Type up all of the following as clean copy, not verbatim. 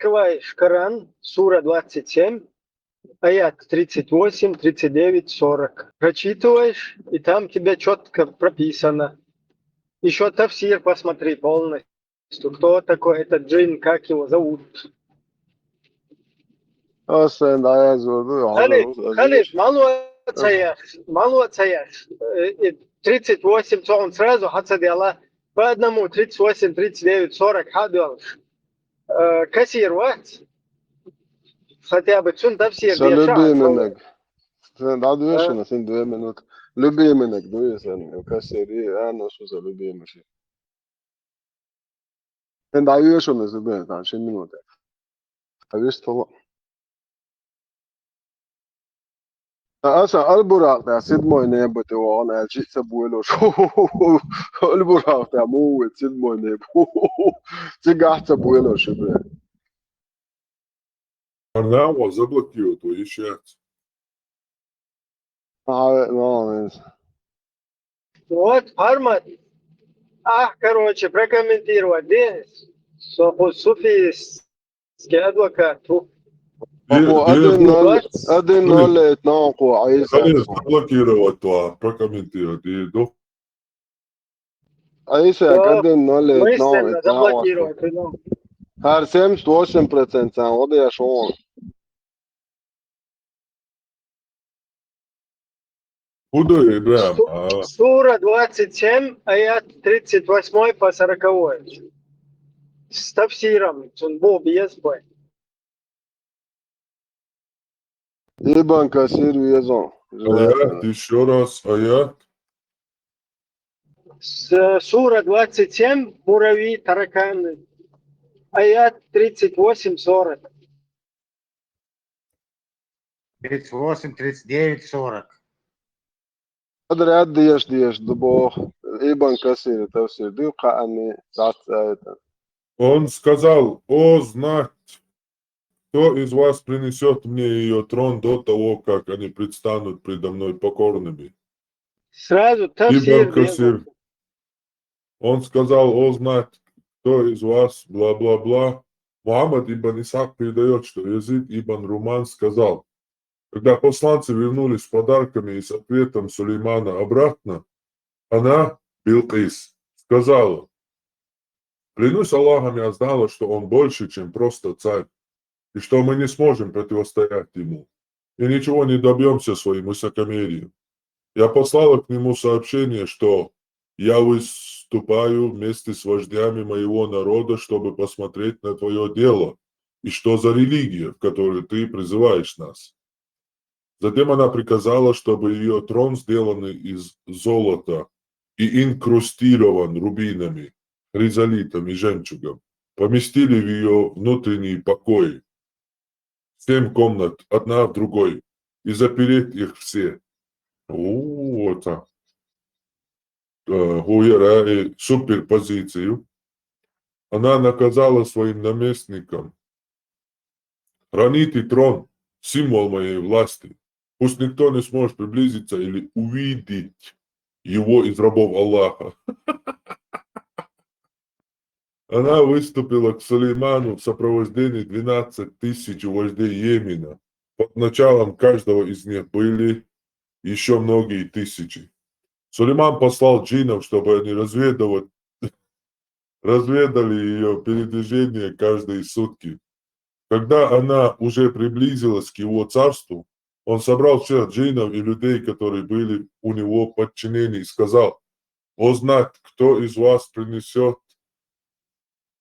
открываешь Коран, сура 27, аят 38, 39, 40. Прочитываешь, и там тебе четко прописано. Еще тафсир посмотри полностью. Кто такой этот джин, как его зовут. Sen de yazıyordu. Халиф, мало отцаяш. 38, он сразу, хацадиала, по одному, 38, 39, 40, хадуалш. Кассир, вот. Хотя бы цун тафсир Sen бешан. любимый. Sen daha diyorsun sen 2 minut. Любимый diyorsun. Kaseri en su sa любимый. Sen daha diyorsun sen 2 minut. Habis tamam. Asa البراق ده سيد موينه بتوان الشيء سبويلو شو البراق ده مو سيد موينه سيجا سبويلو شو Она его заблокирует, твой ищет. Ну, Вот, формат. Короче, прокомментировать здесь. Суфийский адвокат. Abu adın nol etnaqo Aysa. Конечно, заблокировать то, прокомментировать. И до Aysa adın nol Мысленно etnaqo. заблокировать. Her sem 108% sen o da yaşıyor. куда и прям. Сура 27, аят 38 по 40. С тафсиром. Он был без бой. İban kasir üyezon. Аят, еще раз, аят. Сура 27, муравьи, тараканы. Аят 38-40. 38, 39, 40. Adriyat diyeş dubo. İban kasir tafsir. Duyqa anni saat ayeten. Он сказал, о, знать, кто из вас принесет мне ее трон до того, как они предстанут предо мной покорными. Сразу тафсир. Ибн Касир. Он сказал, о, знать, кто из вас, бла-бла-бла. Мухаммад ибн Исаак передает, что Язид ибн Руман сказал, когда посланцы вернулись с подарками и с ответом Сулеймана обратно, она, Билкис, сказала, клянусь Аллахом, я знала, что он больше, чем просто царь, и что мы не сможем противостоять ему, и ничего не добьемся своим высокомерием. Я послала к нему сообщение, что я выступаю вместе с вождями моего народа, чтобы посмотреть на твое дело, и что за религия, в которую ты призываешь нас. Затем она приказала, чтобы ее трон, сделанный из золота и инкрустирован рубинами, хризолитом и жемчугом, поместили в ее внутренние покои. 7 комнат, одна в другой, и запереть их все. Вот так. Гуера суперпозицию. Она наказала своим наместникам: храните трон, символ моей власти. Пусть никто не сможет приблизиться или увидеть его из рабов Аллаха. Она выступила к Сулейману в сопровождении 12 тысяч вождей Йемена. Под началом каждого из них были еще многие тысячи. Сулейман послал джиннов, чтобы они разведали ее передвижение каждые сутки. Когда она уже приблизилась к его царству, он собрал всех джиннов и людей, которые были у него в подчинении, и сказал: «Узнать, кто из вас принесет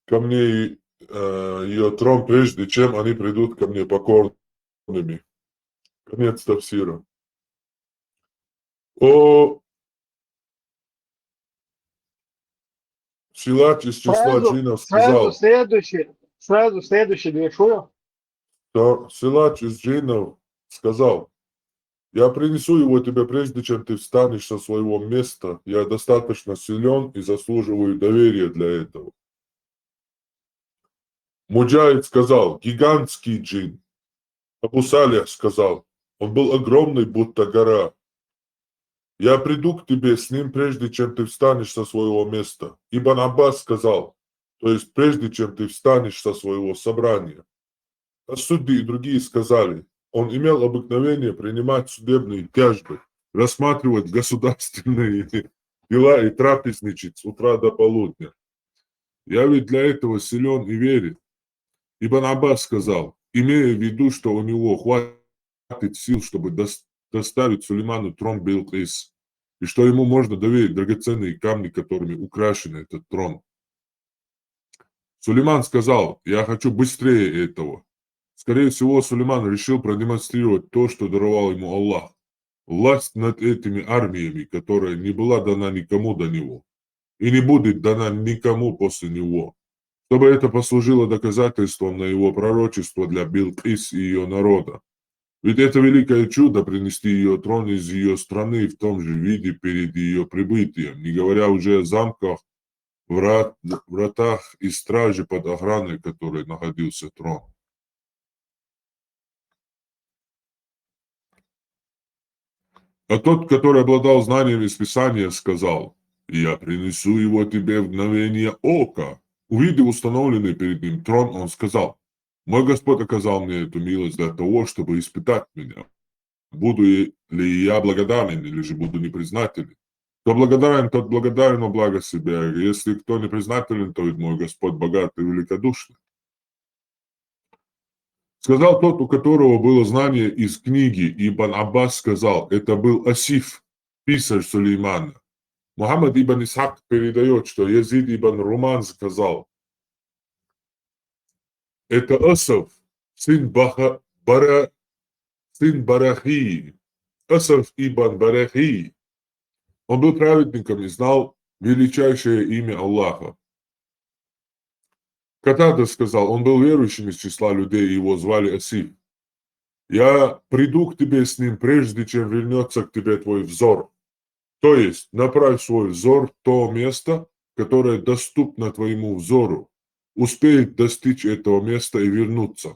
ко мне ее трон, прежде чем они придут ко мне покорными». Конец тафсира. Силач из числа джиннов сказал, Сразу следующий грешую. что Силач из джиннов сказал: «Я принесу его тебе, прежде чем ты встанешь со своего места. Я достаточно силен и заслуживаю доверия для этого». Муджахид сказал: «Гигантский джин». Абу Салих сказал: «Он был огромный, будто гора». «Я приду к тебе с ним, прежде чем ты встанешь со своего места». Ибн Аббас сказал: «То есть прежде чем ты встанешь со своего собрания». А судьи и другие сказали, он имел обыкновение принимать судебные тяжбы, рассматривать государственные дела и трапезничать с утра до полудня. Я ведь для этого силен и верен. Ибн Аббас сказал, имея в виду, что у него хватит сил, чтобы доставить Сулейману трон Билкис, и что ему можно доверить драгоценные камни, которыми украшен этот трон. Сулейман сказал, я хочу быстрее этого. Скорее всего, Сулейман решил продемонстрировать то, что даровал ему Аллах. Власть над этими армиями, которая не была дана никому до него и не будет дана никому после него, чтобы это послужило доказательством на его пророчество для Билкис и ее народа. Ведь это великое чудо принести ее трон из ее страны в том же виде перед ее прибытием, не говоря уже о замках, вратах и страже под охраной, которой находился трон. А тот, который обладал знанием из Писания, сказал, «Я принесу его тебе в мгновение ока». Увидев установленный перед ним трон, он сказал, «Мой Господь оказал мне эту милость для того, чтобы испытать меня. Буду ли я благодарен или же буду непризнателен? Кто благодарен, тот благодарен о благо себя. Если кто не признателен, то ведь мой Господь богат и великодушный». Сказал тот, у которого было знание из книги, Ибн Аббас сказал, это был Асиф, писарь Сулеймана. Мухаммад ибн Исхак передает, что Язид ибн Руман сказал, это Асаф, сын Барахи, Асаф ибн Барахи. Он был праведником и знал величайшее имя Аллаха. Катада сказал, он был верующим из числа людей, и его звали Асиф. Я приду к тебе с ним, прежде чем вернется к тебе твой взор. То есть направь свой взор в то место, которое доступно твоему взору. Успеет достичь этого места и вернуться.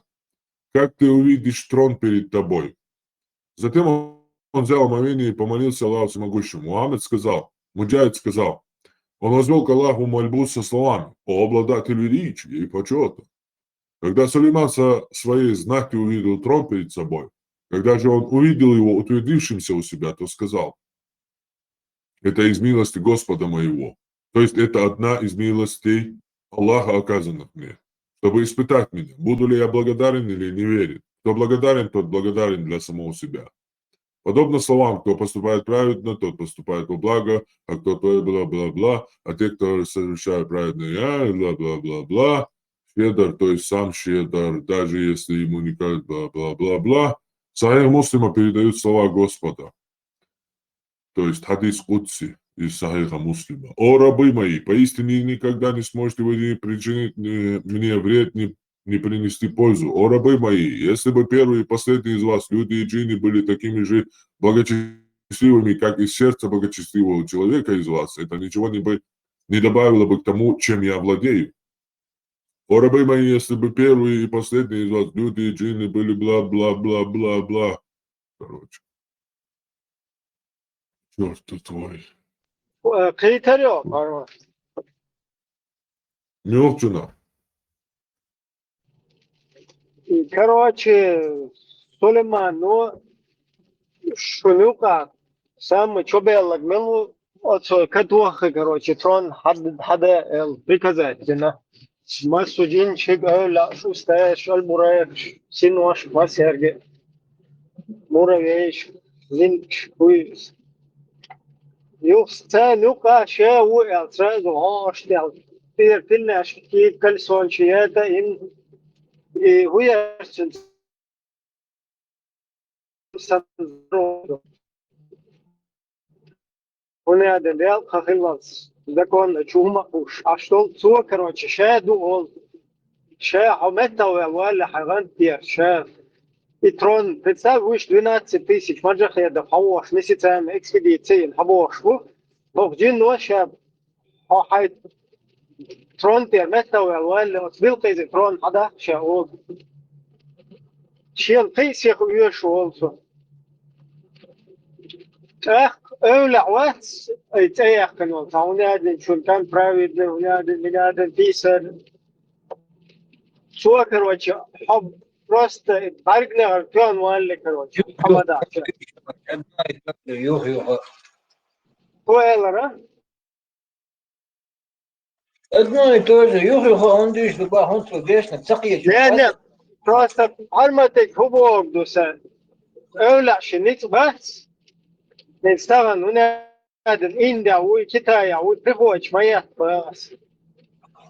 Как ты увидишь трон перед тобой? Затем он взял омовение и помолился Аллаху Всемогущему. Муджахид сказал, он возвел к Аллаху мольбу со словами, «О обладатель величия и почета». Когда Сулейман со своей знати увидел трон перед собой, когда же он увидел его утвердившимся у себя, то сказал, это из милости Господа моего. То есть это одна из милостей Аллаха, оказанных мне, чтобы испытать меня, буду ли я благодарен или неверен. Кто благодарен, тот благодарен для самого себя. Подобно словам, кто поступает праведно, тот поступает во благо, а кто то бла-бла-бла, а те, кто совершают праведно, бла-бла-бла-бла, щедр, то есть сам щедр, даже если ему не кажется бла-бла-бла-бла. Сахих Муслима передают слова Господа, то есть хадис Кудси из Сахиха Муслима. «О, рабы мои, поистине никогда не сможете вы не причинить мне вред, не принести пользу. О, рабы мои, если бы первые и последние из вас, люди и джинни, были такими же благочестивыми, как и сердце благочестивого человека из вас, это ничего не добавило бы к тому, чем я владею. О, рабы мои, если бы первые и последние из вас, люди и джинни, были бла-бла-бла-бла-бла». Короче. Черт ты твой. Kriteri var mı? Мелчина. Короче, Сулейман, ну, шунука, сам чобеллак, мелу, отцо, катуахы, короче, трон, хада, приказательно. Масудин, чик, шустаеш, альбураеш, синош, масерге, муравееш, зинч, хуйс. Юхста, нука, ше, уэл, сразу, оштел. Тильнаш, кит, кальсон, это им, и хуярчин, Понятно, дел, хахилас. Закон, чума, уж. А что, цо, короче, шаду ол. Ша, амета, вала, хаган, тер, ша. И трон, представь, выше 12 тысяч маджахедов, хавош, месяцами, экспедиции, хавош, где ноша, хай, трон, тер, мета, вала, сбил ты трон, хада, ша, ол. Чел, ты всех уешь, олсо. Öyle وقت يتأيقن ونادن شو كان برايد ونادن pisar. Svo короче, просто баргне артён валли, короче. Хамада. يوه Туэлара. одно и то же. Юху он дышит, дуба, он свобешно, цакия Не, просто арматик хубогдуса. Öyle şinit bas. Nestavan унаден Индия, у Китая, у приходишь моя бас.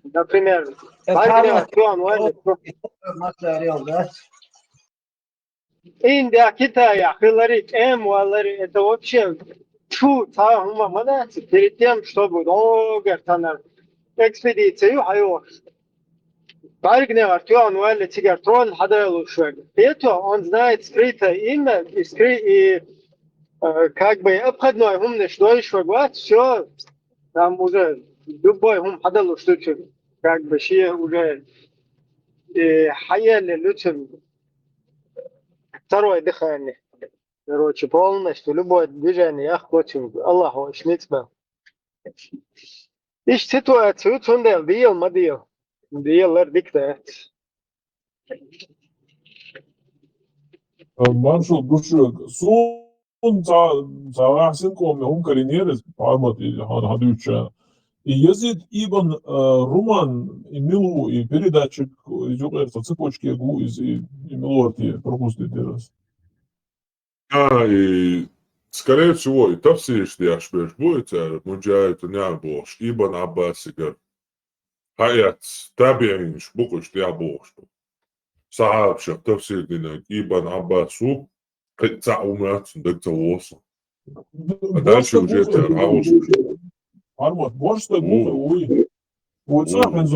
Например, баргне артён валли. Индия, Китая, Хилларит, Валари, это вообще тьфу, перед тем, чтобы долго экспедицию, Баргне Артён Валли Тигер Трон Хадаэлу Швег. Это он знает скрытое имя и как бы обходной умный, что еще год, все, там уже любой ум Хадаэлу штучек, как бы все уже хаяли лютим второе дыхание. Короче, полностью любое движение я хочу Аллаху шницбе. Иш ситуацию цундел дел мадил. Делер диктат. Manșul dușu sunt za ahsen kom hon karineres parmat han haducha. И язык Ибн Руман и Милу и передатчик идет в цепочке ГУ из Милуарти пропустит раз. И, скорее всего, и тавсиш диашбеш будет, муджаит нябош, Ибн Аббас игар. Хаят, табианиш, букуш диабош. Сахабша, тавсир динак, Ибн Аббасу, цаумат, дактавоса. А дальше уже тягаош. Армат, бошта гуфа, ой. Вот сахен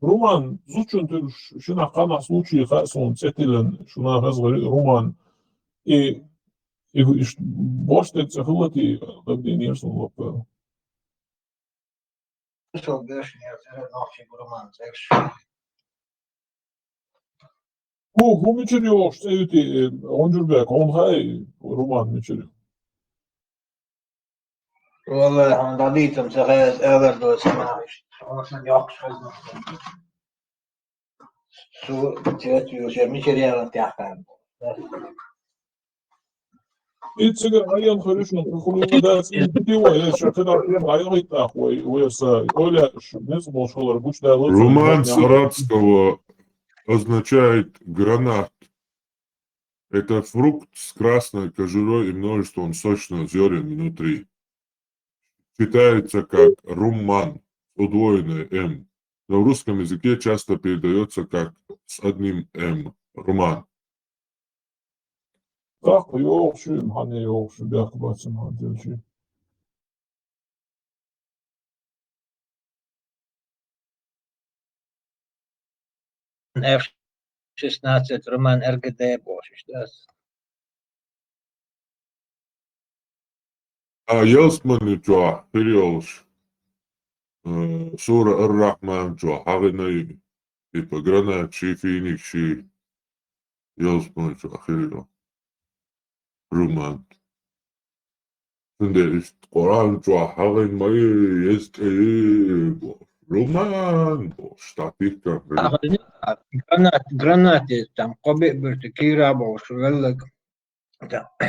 Руман, зучун ты шина хана случай хасон цетилен, шуна разговори Руман. И бошта цехлати, как денежно лопал. Ху мечерёш, цеюти, он журбек, он хай, Руман мечерёш. والله هم ضليتهم سغاز أغر دو سماعش أصلا يوقش خزنا سو تيات يوشي ميشري أغر تيحكام И цыган район хорошо, прохожу да, с интуитивой, я еще когда район и так, ой, Оля, не смог школа, рабочая лучше. Роман Саратского означает гранат. Это фрукт с красной кожурой и множеством сочных зерен внутри. Читается как румман, удвоенное «м». Но в русском языке часто передается как с одним «м» – руман. Так, йошим, а не йошим, бяк бацем, а делчи. F-16 Роман РГД бошиш, да. А Елсман джуа, периолш, сура Ар-Рахман джуа, хагына типа гранат, ши, финик, ши, Елсман джуа, хирио, руман. 근데 Коран джуа, хагын мои есть руман, штативка. Гранаты там кобе бирти кира бош, веллек.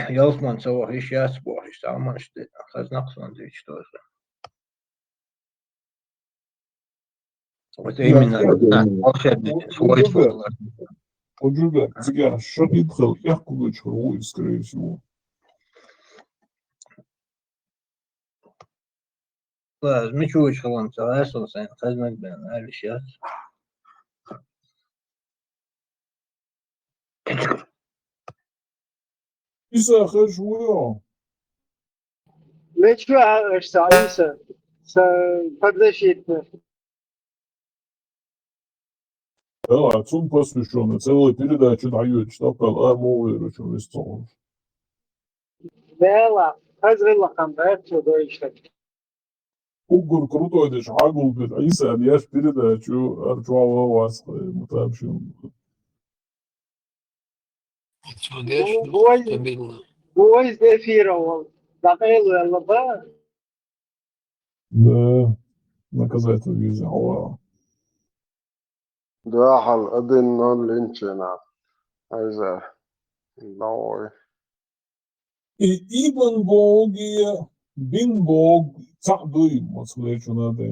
Ялсман сова хищас бошиш, саман штит, хазнак сандвич тоже. Вот именно волшебный свойство. Оджуга, цыган, шагит хал, яхку дочь, руй, скорее всего. Класс, ну чего он согласился, хазнак бен, а сейчас. Иса хэшуя. Мечу Иса подзащитный. Да, отцом посвященный, целая передача дает, что сказал, мовы, очень история. Бела, Хазрилла Хамбет, чудовищно. Угор крутой, даже агул, Иса, я ж передачу, Арчуава вас, мы там еще. Бой эфировал. Захейлу Аллаба. Да, наказательно виза, вау. ده حل أدن نون لينشنا Aiza. Давай. Ибн Бог и Бин Бог تعدي مسؤولية شنو ده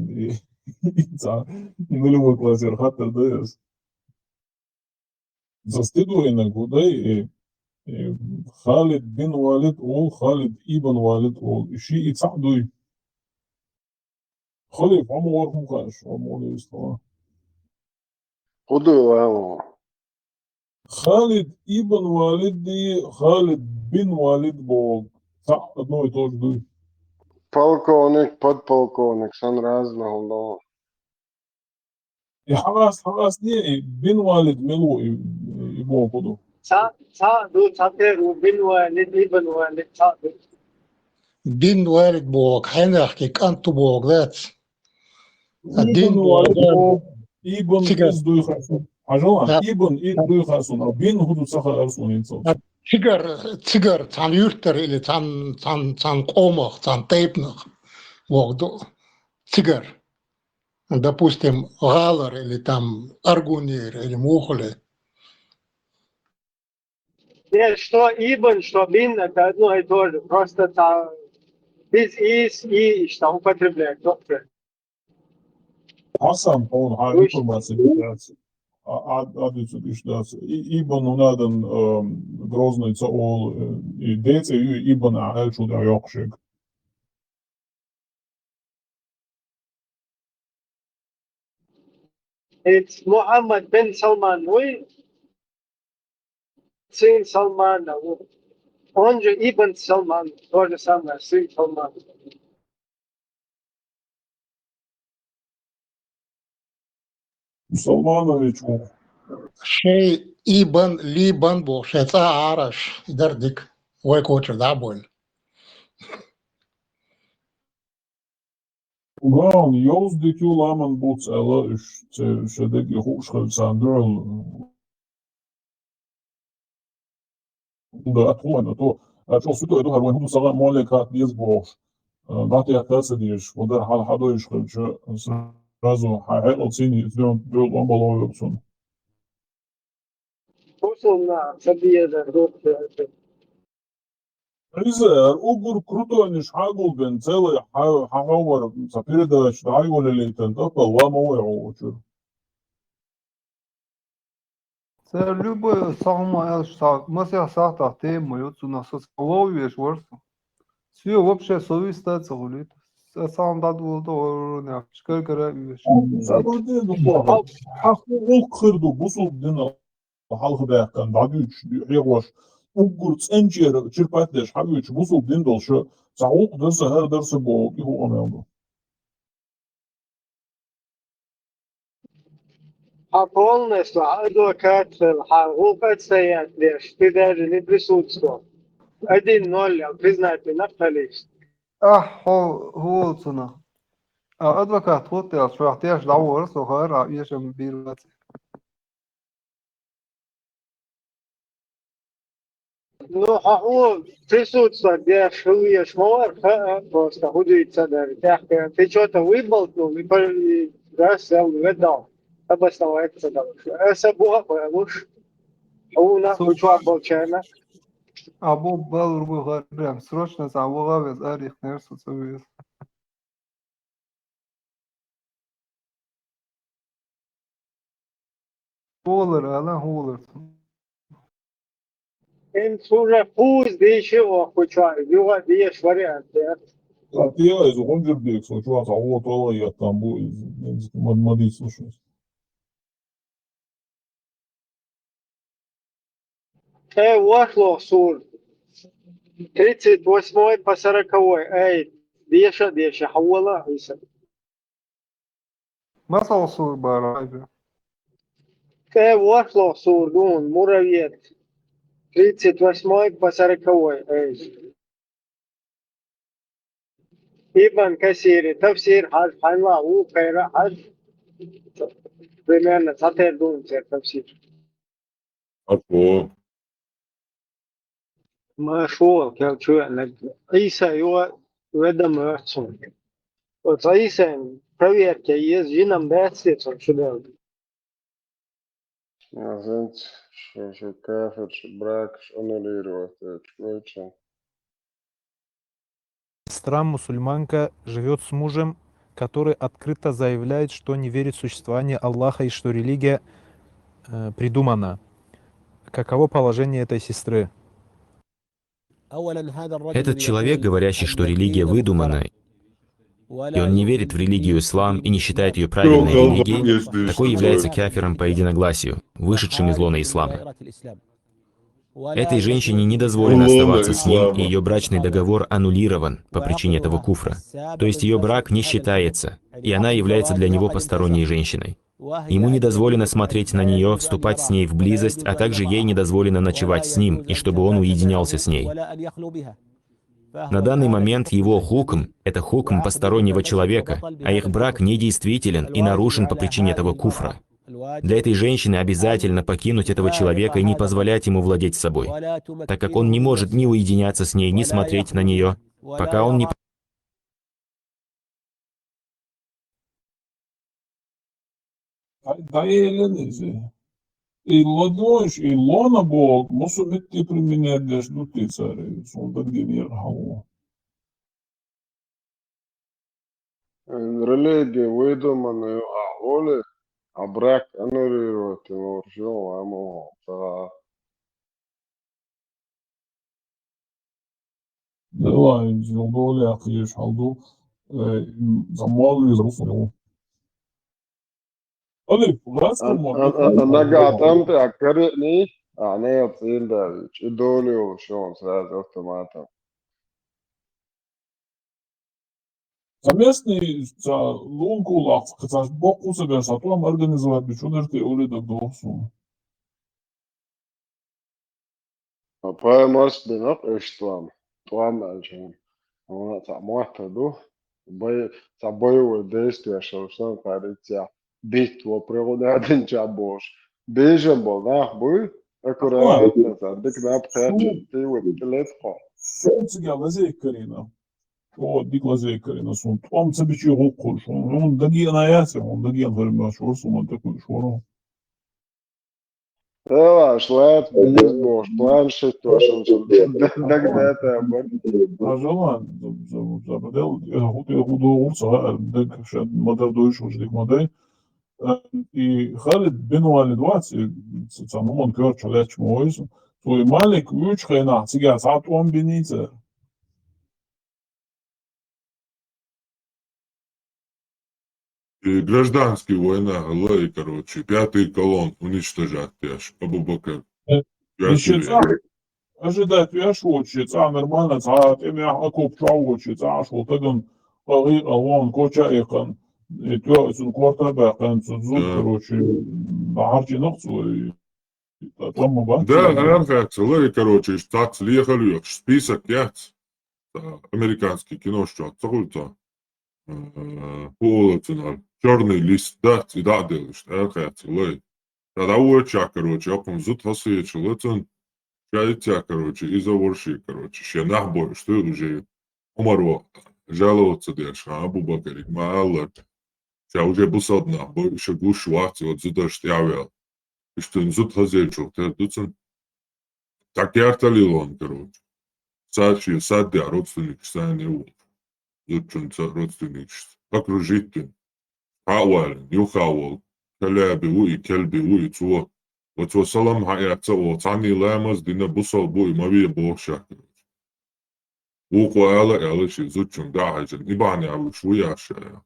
نقول كلاسير خاطر ده застыдوا иногда خالد بن والد أول خالد ابن والد أول شيء يتعدوا خليف عمرهم خاش عمر يستوى خدوا يا خالد ابن والدي خالد بن والد Бог одно и то же. полковник, подполковник, сан разного, да. И حراس не بن والد ملو يبغوا خدوا. تعدوا تعتبروا بالوالد ابن والد تعدوا. Din والد بوغ حينحكيك أنتو بوغ ذات ابن الدين والد بوغ Бог ابن تيجر إز دوي خاصون. عجلان ابن إز دوي خاصون. بين هدو سخر أرسون إنسان. تيجر تان يرتر إلي تان قومخ تان تيبنخ وغدو تيجر допустим галар или там аргунир или мухле. Нет, что ибн, что бин, это одно и то же. Просто там без ис и что употребляют. Доктор. حسن قول هاي информация делается. Адицу ишдас. Ибн унадан грозный цаол и деца и ибн аэлчу да йокшик. It's Muhammad bin Salman. We сын Салмана. Он же Ибн Салман. То же самое, сын Салмана. Салманович شيء إيبان ليبان بو شيء عارش يدردك ويكوتر دابول. Угаун, јоз дикју ламан буц ела шедек и хушхел сандерл. Да, атуан, ато. Ачо суту еду харвен худу сага молекат диз бош. Гати атаса диш, удар хал хадо ишхел, че сразу хайхел цини, дёл омбало ёпсун. Условно, собеда, доктор. Ризер, угур крутой ниш хагул бен целый хагауар за передач дайгол лейтен, така лама уйгу. Це любе саме мася сахта тему, цю на соцлові ж ворсу. Свій вообще совіста це гулит. Це сам даду до не шкеркера віш. Забуде духа. Хагул кырду бусул дина халкы бәккан дадуч ягош. Угур ценчер чирпатлеш хагуч бусул дин долшы. Саук дырсы хер дырсы бо иху амелду. А полностью адвокат Хагулкат стоят лишь. Ты даже не присутствовал. 1-0 признательно количество. هو цена. Адвокат хотел, что хотел даур, сухара, ешем бирват. Ну, Хагул присутствовать, где шуешь мор, просто худеется даже. Ты что-то выболтнул и раз выдал. Обосновается там. Это было, потому что у нас учет был черный. Абу был рубы прям срочно завуга без арих нерсу цувис. Холер, ала холер. Им уже пусть да еще хочет, его есть варианты. Атия из Гонджербек, случилось, а вот Ола я там был из Мадмади, слушай. Вошло сур. 38 по 40. Эй, деща, хавала, Иса. Масал сур барайбе. Вошло сур, дун, муравьед. 38 по 40. Эй. Ибн Касири, тафсир, хаж, ханла, у, кайра, хаж. Примерно, сатер дун, тафсир. Ако. مشهور كان Иса его ведомо отцом. Вот Иса проверьте, есть же нам бедствие сюда. Знаете, что кафир, что брак, что аннулировать, это Сестра мусульманка живет с мужем, который открыто заявляет, что не верит в существование Аллаха и что религия придумана. Каково положение этой сестры? Этот человек, говорящий, что религия выдумана, и он не верит в религию ислам и не считает ее правильной религией, такой является кафиром по единогласию, вышедшим из лона ислама. Этой женщине не дозволено оставаться с ним, и ее брачный договор аннулирован по причине этого куфра. То есть ее брак не считается, и она является для него посторонней женщиной. Ему не дозволено смотреть на нее, вступать с ней в близость, а также ей не дозволено ночевать с ним, и чтобы он уединялся с ней. На данный момент его хукм – это хукм постороннего человека, а их брак недействителен и нарушен по причине этого куфра. Для этой женщины обязательно покинуть этого человека и не позволять ему владеть собой, так как он не может ни уединяться с ней, ни смотреть на нее, пока он не... Da eğlenirse. Illodoş, illona bol, musu bitti priminerde şluti цари, sonda geliyor havu. Религия выдуманную, а воли, а брак аннулировать его все, а ему Давай, yolda akıyor haldu. Zamanlı yazılı. Hadi, أنا قاعد أمتع قرئني أنا يطيل داريج إدولي وشون ساعات أوتوماتا Заместный за лунку лав, хотя боку себя сатуам организовать бечудер ты оли да досу. Пая мас бинак эштуам туам алчан она самоата ду бай собой действия шоусан каритя бит во природен чабош бежен бол нах бу аккуратно дик нап хачи ты вот телефон Солнце лазей карина. О, дик лазей карина сон. Том це бичи гукку шон. Он даги на ясе, он даги на время шорсу, он такой шору. اه شوية بيسبوع планшет тоже тогда это А жена, забадел, я худу урса, дик шед модел дойш уж дик модель. И Халид бину али 20, самому он кёр чалеч моис. Твой малик уч хайна, цигя сат он бенице. И гражданская война, Аллах, короче, пятый колонн уничтожать, аж Абу Бакр. Еще ожидать вяш очи, ца нормально, ца теми акоп очи, ца шо таган паги алон коча эхан. И то сун кварта бахан, сун зуд, короче, бахарчи нахцу, там мабанчи. Да, архац, Аллах, короче, штат слехали, список яц. Американский кино, что отцогульца. Полоцинал. Черный лист, да, да, делаешь, архац, Аллах. Тогда уоча, короче, оком зуд хасуечу, лыцин. Шайця, короче, из-за ворши, короче, ще нахбой, что уже умарва, жаловаться дешь, Абу Бакрик, мааллар, ша уже бусад нахбой, ще гушвати, вот зуда штявел, и что зуд хазельчук, те дуцен, так ярталил он, короче, сачи, садя, родственник, сани ул, зудчун родственник, окружитель, хауалин, юхауал, каляби уи, кельби уи, цуо, وتوصلهم حياته وتعني لامز دينا بصل بوي ما بيه بوشا وقو آلا شي زوجهم داعجن إباني عبو شوية عشايا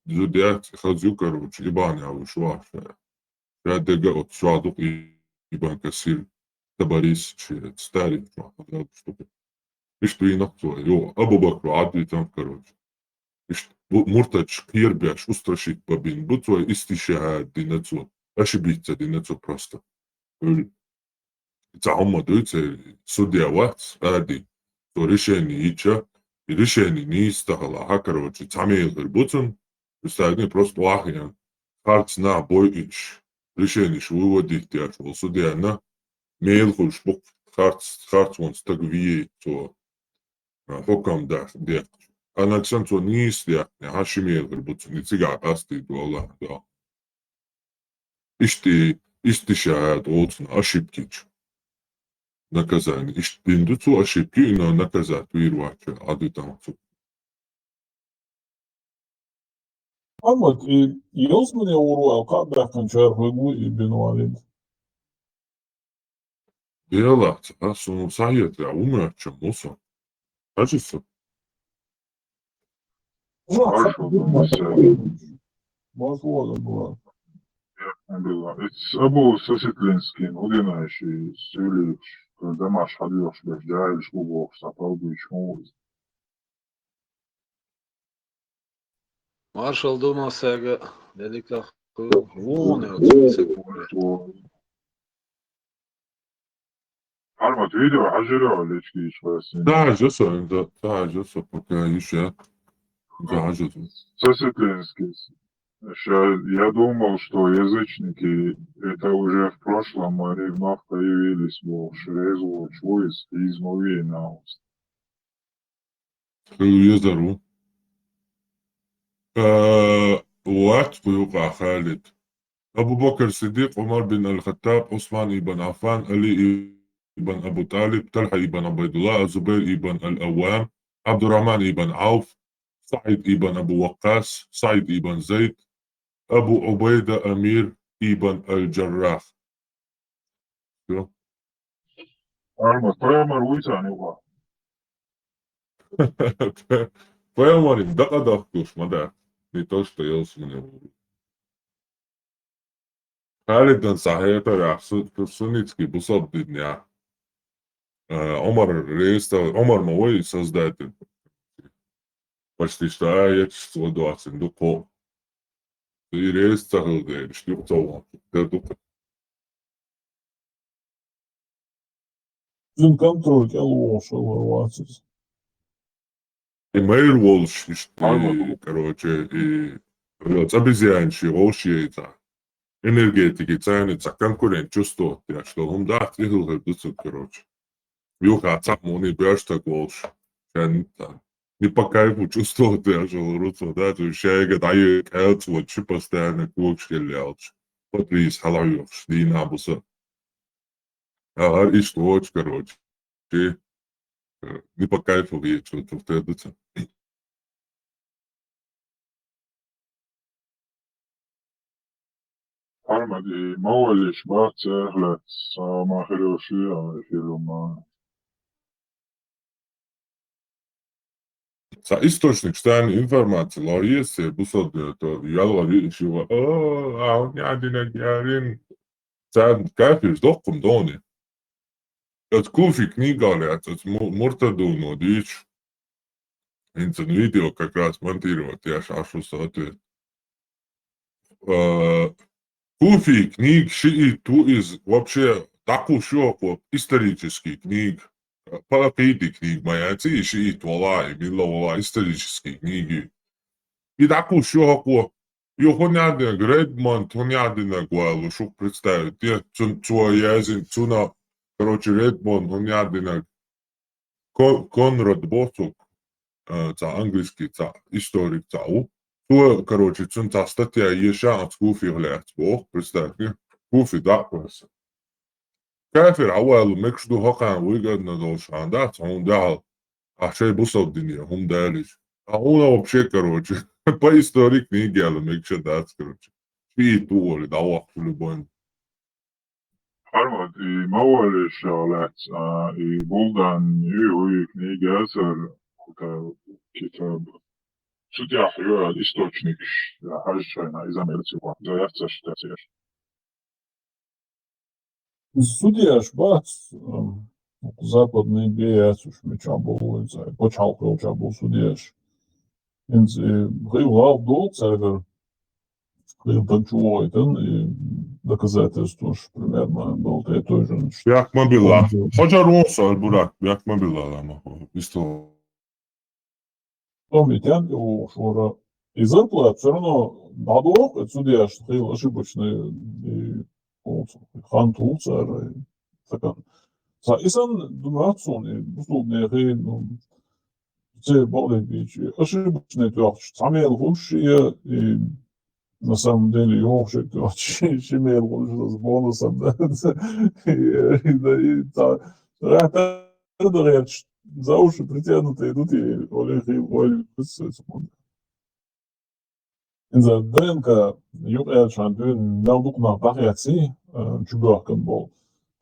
زوديات خزيو كروش إباني عبو شوية عشايا شادقا وتشادق إبان كثير تباريس شي تستاري إشتو ينقطو يو أبو بكر عدي تم كروش إشت مرتج كير بيش أسترشيك بابين بطوة استشهاد دينتو Ошибиться, динецо просто. Цаома дуйце судьяват, ади. То решение ича, и решение не истахала. А короче, цамейл хербуцен, представляет просто вахян. Харц на бой ич. Решение ш выводить тяж. Вол судья на мейл хуш бук харц вон стаг вие то хокам да дет. Анаксан то не истях, не хашимейл хербуцен, не цигак асти до Аллах да. istishahad olsun ошибки. Наказание. Индуцу ошибки, но наказать вирвача, ады там. Ahmet, yıldız mı ne uğru ka bırakın çarpığı ibn Valid. Делать, а сон сахет, я умер, чем мусор. Кажется. Marshall Dumasel. Возможно было. Abu Sositlinski, udinājuši Sīlīgs, Damašs Hadjošs, bez ģēļas uboks, apaldījuši mūzi. Marshall Dumasega dedikler Lune od Armat video hažiro lički išvesi. Да, жесо, пока еще. Да, жесо. Sositlinski. Я думал, что язычники это уже в прошлом, они вновь появились в Шрезу, Чуис и Измовей на уст. يزروا وقت ويوقع خالد أبو بكر الصديق عمر بن الخطاب عثمان بن عفان علي بن أبو طالب طلحة بن عبيد الله الزبير بن الأوام عبد الرحمن بن عوف سعيد بن أبو وقاص سعيد بن زيد أبو عبيدة أمير بن الجراح. Armat, pajamar uicāni uva. Поэмарин, да кадахтуш, мада. Не то, что я усманил. Халидан Сахетара, Суницкий, Бусабдиня. Омар Мой создатель. Почти что я число 20, дуко. И рейс Сахилдей, Штюкцова. Zin kontrol Kelvoša Varvācis. И Мэйр Волш, короче, и обезьянши, волшьейца. Энергетики, ценится, конкурент чувствует, что он да, тихо, короче. Вилка, цап, мони, бяж так волш. Не по кайфу чувствует, я же руцу, да, то есть я даю кайф, вот, че постоянно квокш гелялч. Потрис, халайовш, дина буса. А, и что, короче. Не по кайфу вечер, то в это. Armat, mauliš bāc ēhlēt, māheroši jā, filmā. За источник читания информации, лориесе, бусод, то ялла вишива, он не один ярин. Цад кафир, докум дони. Это куфи книга, это Муртаду, дичь. Инцен видео как раз монтировать, я шашу ответ. Куфи книг шииту из вообще такую шоку исторический книг. Палапиди книг моя, и шиит вала, и милла вала, исторические книги. И такую шоку, ее хонядина Гредман, хонядина Гуэлу, шок представить. Я язин, цуна, короче, Редман, хонядина Конрад Босук, английский историк, то, короче, цунта статья еша от Куфи глядь, бог, представьте, Куфи дакваса. Кафир ауэлу мекшду хакан выгодно должен, да, он дал, а шей бусов динья, он далиш. А он вообще, короче, по истории книги, але мекша дать, короче. И туоли, да, вах, любой. Armat, mauliš jālēc, Buldan, kniga ezer, kitab. Судья источник, хажчайна из Америки, заявца считается. Судьяш бāc, западный биец, уж меча был, почал колча был судьяш. Инц, гривал до цервер, танчуойтен, и доказательства уж примерно был той же. Як мобила. Хоча Ронса, Бурак, як мобила, лама, история. Помните, что и зарплата все равно надо, это судья, что ты ошибочный хан Тулцер. И сам думаю, условные, це були ошибочні, то самі лучшие на самом деле Йовшик очень имел с бонусом, да, за уши притянуты идут и Олег in der Denke, Юг-Эйчан, Наудукна, Тахиаци, Чубахкан был.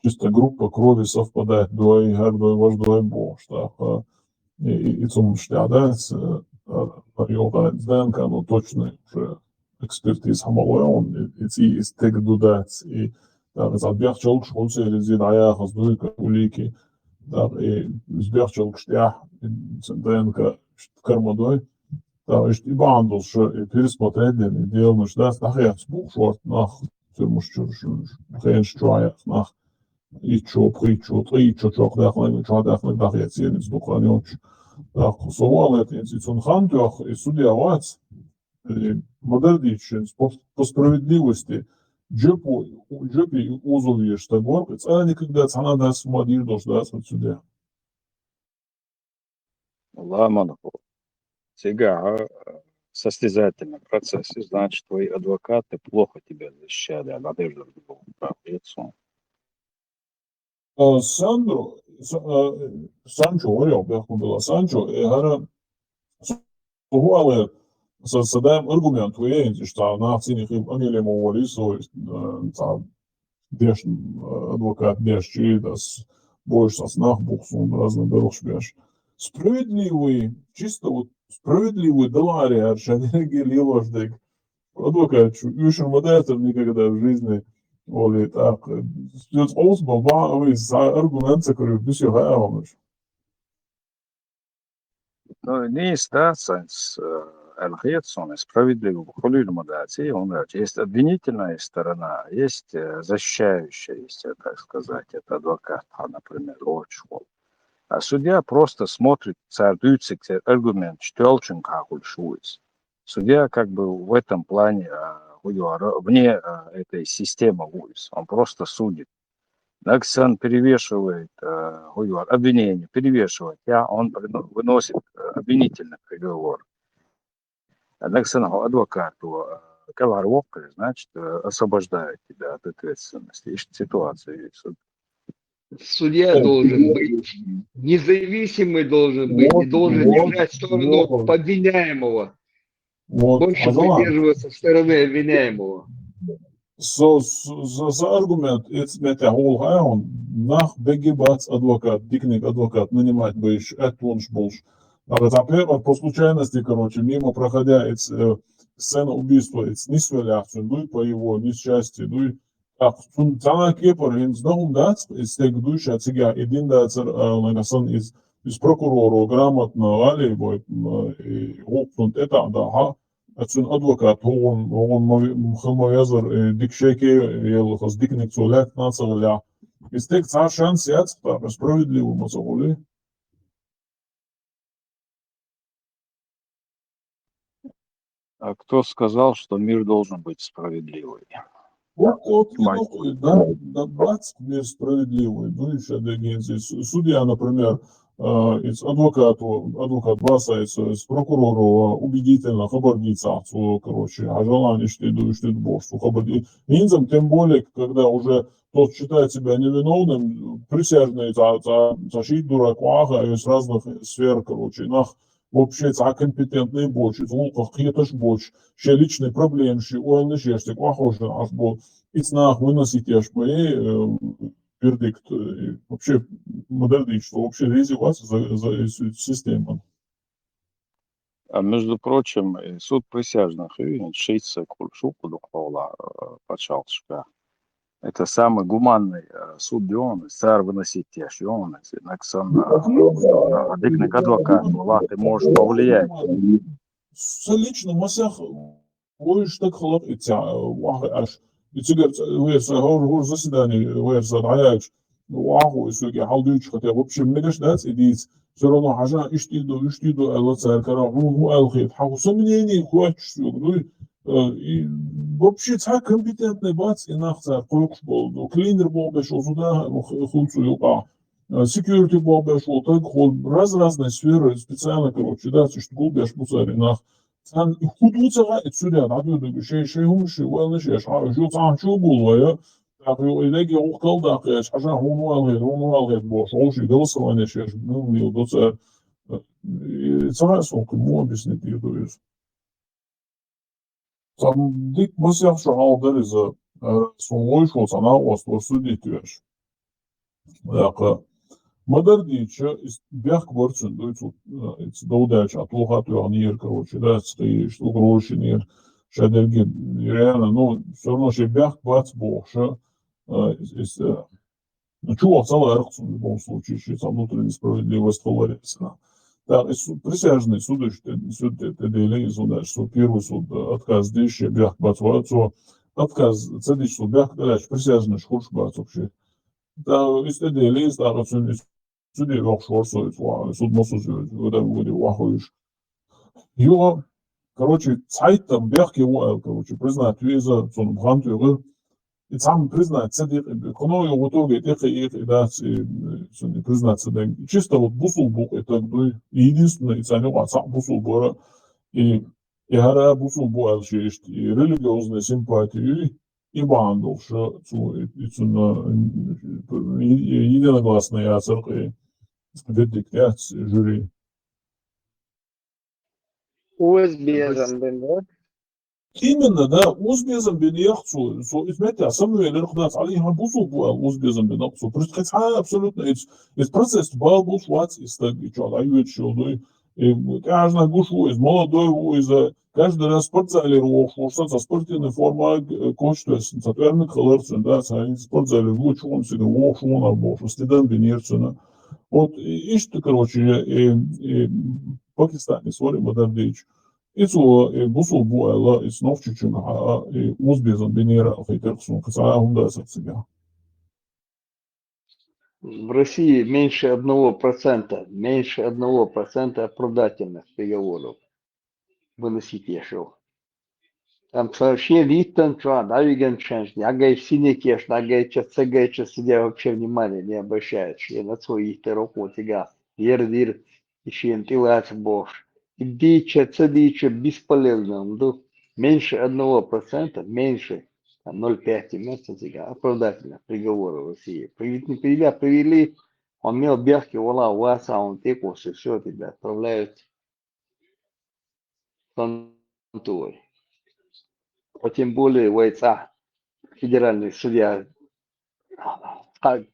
Чисто группа крови совпадает, дуай, гардуай, вождуай, бо, что и цум штядец, Йога-Эйч ДНК, ну точно уже экспертиз хамалоон, и стек дудец, и забег челк шхунце, или зидая, хаздуйка, улики, и сбег челк штя, ДНК кармадой. Да, и бандус, что пересмотреть, и делаешь, да, нахер спухшот, нах, ты можешь хеншчуая, нах, и чё, причу, три, чё, дахнак, дахнак, ценец, духанёч, так, совал это, и цунхантуах, и судья вац, модердичен, по справедливости, джепи узовьешь, так горбец, а никогда цена даст мадир, дождаться от судья. Ламан. Сега состязательном процессе, значит, твои адвокаты плохо тебя защищали, а надежда была прав лицом. Сандро, Санчо, говорил, бяхну было Санчо, и гара, сугуалы, создаем аргумент, вы что на цене они мовали, там, деш, адвокат, деш, чидас, больше соснах, бухсун, разных дорог шбеш. Справедливый, чисто вот справедливый доллар, аршанеги ливождек, адвокат, юшер модертер никогда в жизни, оли так, спец осбал, вы аргумент закрыв, без его хаявамыш. Ну, не istaatsens Элхец, он справедливый, холюль модации, он есть обвинительная сторона, есть защищающая, если так сказать, это адвокат, например, Лочхол. А судья просто смотрит, цардуется аргумент, что очень как ульшуется. Судья как бы в этом плане вне этой системы ульс. Он просто судит. Наксан перевешивает обвинение, перевешивает, он выносит обвинительный приговор. Наксан адвокату Каларвокер, значит, освобождает тебя от ответственности. Есть ситуация. Судья должен быть независимый, должен быть, не должен держать сторону обвиняемого. Больше придерживаться стороны обвиняемого. За аргумент, это он нах бегибац адвокат, дикник адвокат, нанимать бы еще, это он больше. Например, по случайности, короче, мимо проходя сцена убийства, не сваляться, дуй по его несчастью, дуй. Так, цана кепар, он знал дац, стек душ, а сега един дацер, лагасан из прокурора грамотно, али, бой, и опнут это, да, Atsun advokat, он хомоязер, дикшеки, елохас дикник цолек, нацеля. Истек ца шанс яц, справедливо мазоволи. А кто сказал, что мир должен быть справедливый? Вот, да, бац, мир справедливый. Ну, еще дегензи. Судья, например, адвокат бросается с прокурора убедительно хабардиться, короче, а желание что больше хабардить. Инзам, тем более, когда уже тот считает себя невиновным, присяжные защит дурака из разных сфер, короче, вообще компетентные больше, звуков хиташ больше, ще личные проблемы, ще уэлны шештик, вахожен аж был, и снах выносить аж вердикт, вообще модель, что вообще резервация за систему. А между прочим, суд присяжных, шейца кульшуку духовла почалшка. Это самый гуманный суд, он царь выносить тяж, он наксан дикник адвокат, ты можешь повлиять. Лично масях, ой, что хлоп, и аж. И теперь говорится, заседание, говорится, даяч, ваху, и суги, халдуч, хотя вообще мне кажется, идея, все равно хажа, иштиду, алла царкара, алхит, хаху сомнений, хочешь, и вообще царь компетентный бац, и нахцар, койкш был, клинер был, бешел сюда, хулцу юка, security был, бешел, так, разные сферы, специально, короче, да, что гул беш пусари, нах, Sen huduta etsüler abi şey olmuş wellness ya şu tam şu bulvaya tabii öyle ki o kaldı ki aşağı onu alıyor bu o şey nasıl oynayacak ne diyor da sana sok mu bir ne diyor tam dik masaya şu halde rıza son oy şu sana ostosu diyor ya Мадер дича бях горцен дойцу доудач атлухат юанир, короче, да, стоишь, угрошенир, шадерги, реально, ну, все равно ще бях бац бохша, ну, чего целый арксун в любом случае, еще там внутренняя справедливость фаворится. Да, присяжные суды, суд это дели, что первый суд отказ дича бях бац вацу, отказ цедич суд бях далеч, присяжные шхурш бац вообще. Да, истедели, стараться Судей offshore, суд мосузю, выдавали вахуешь. Его, короче, Zeit там бях его, короче, признать виза, сон бхантюры, и сам признать, цедик, коно его тоге, их, да, сон признать, цедик, чисто вот бусул бук, это единственное, и цаню, а сам бусул бора, и хара бусул буэл шесть, и религиозные симпатии, и бандов, что, единогласные церкви, verdict, ja, jury. USB ben. Именно, да, узбезом бенехцу, so ist mit der Samuel Erchdas, alle haben Busu узбезом бенехцу. Просто абсолютно, это процесс бал был швац, и так, и что, дают что, и каждый гушу из молодой, из каждый раз спортзале руху, что за спортивная форма, коч, то есть, соответственно, колорцин, да, спортзале руху, он себе руху, он арбошу, следом бенерцина. Вот, и что, короче, Пакистане, смотри, Мадардич, и то, бусул буэла, и снов чуть-чуть, узбезом бенера, фейтерсун, касая хунда себя. В России меньше 1% оправдательных приговоров выносить ешел. Там вообще литан, навиган ченж, нягай синекеш, нягай цегай, сидя вообще внимания не обращаешь. Я на своих терокот тяга. Ердир, еще интилац бож. И дича, цедича бесполезно. Ну, меньше 1%, меньше 0,5 месяца тяга. Оправдательных приговоров в России. Привели, он имел бяхки, вала, васа, он текос, и все, тебя отправляют в конторе. А тем более Войца, федеральный судья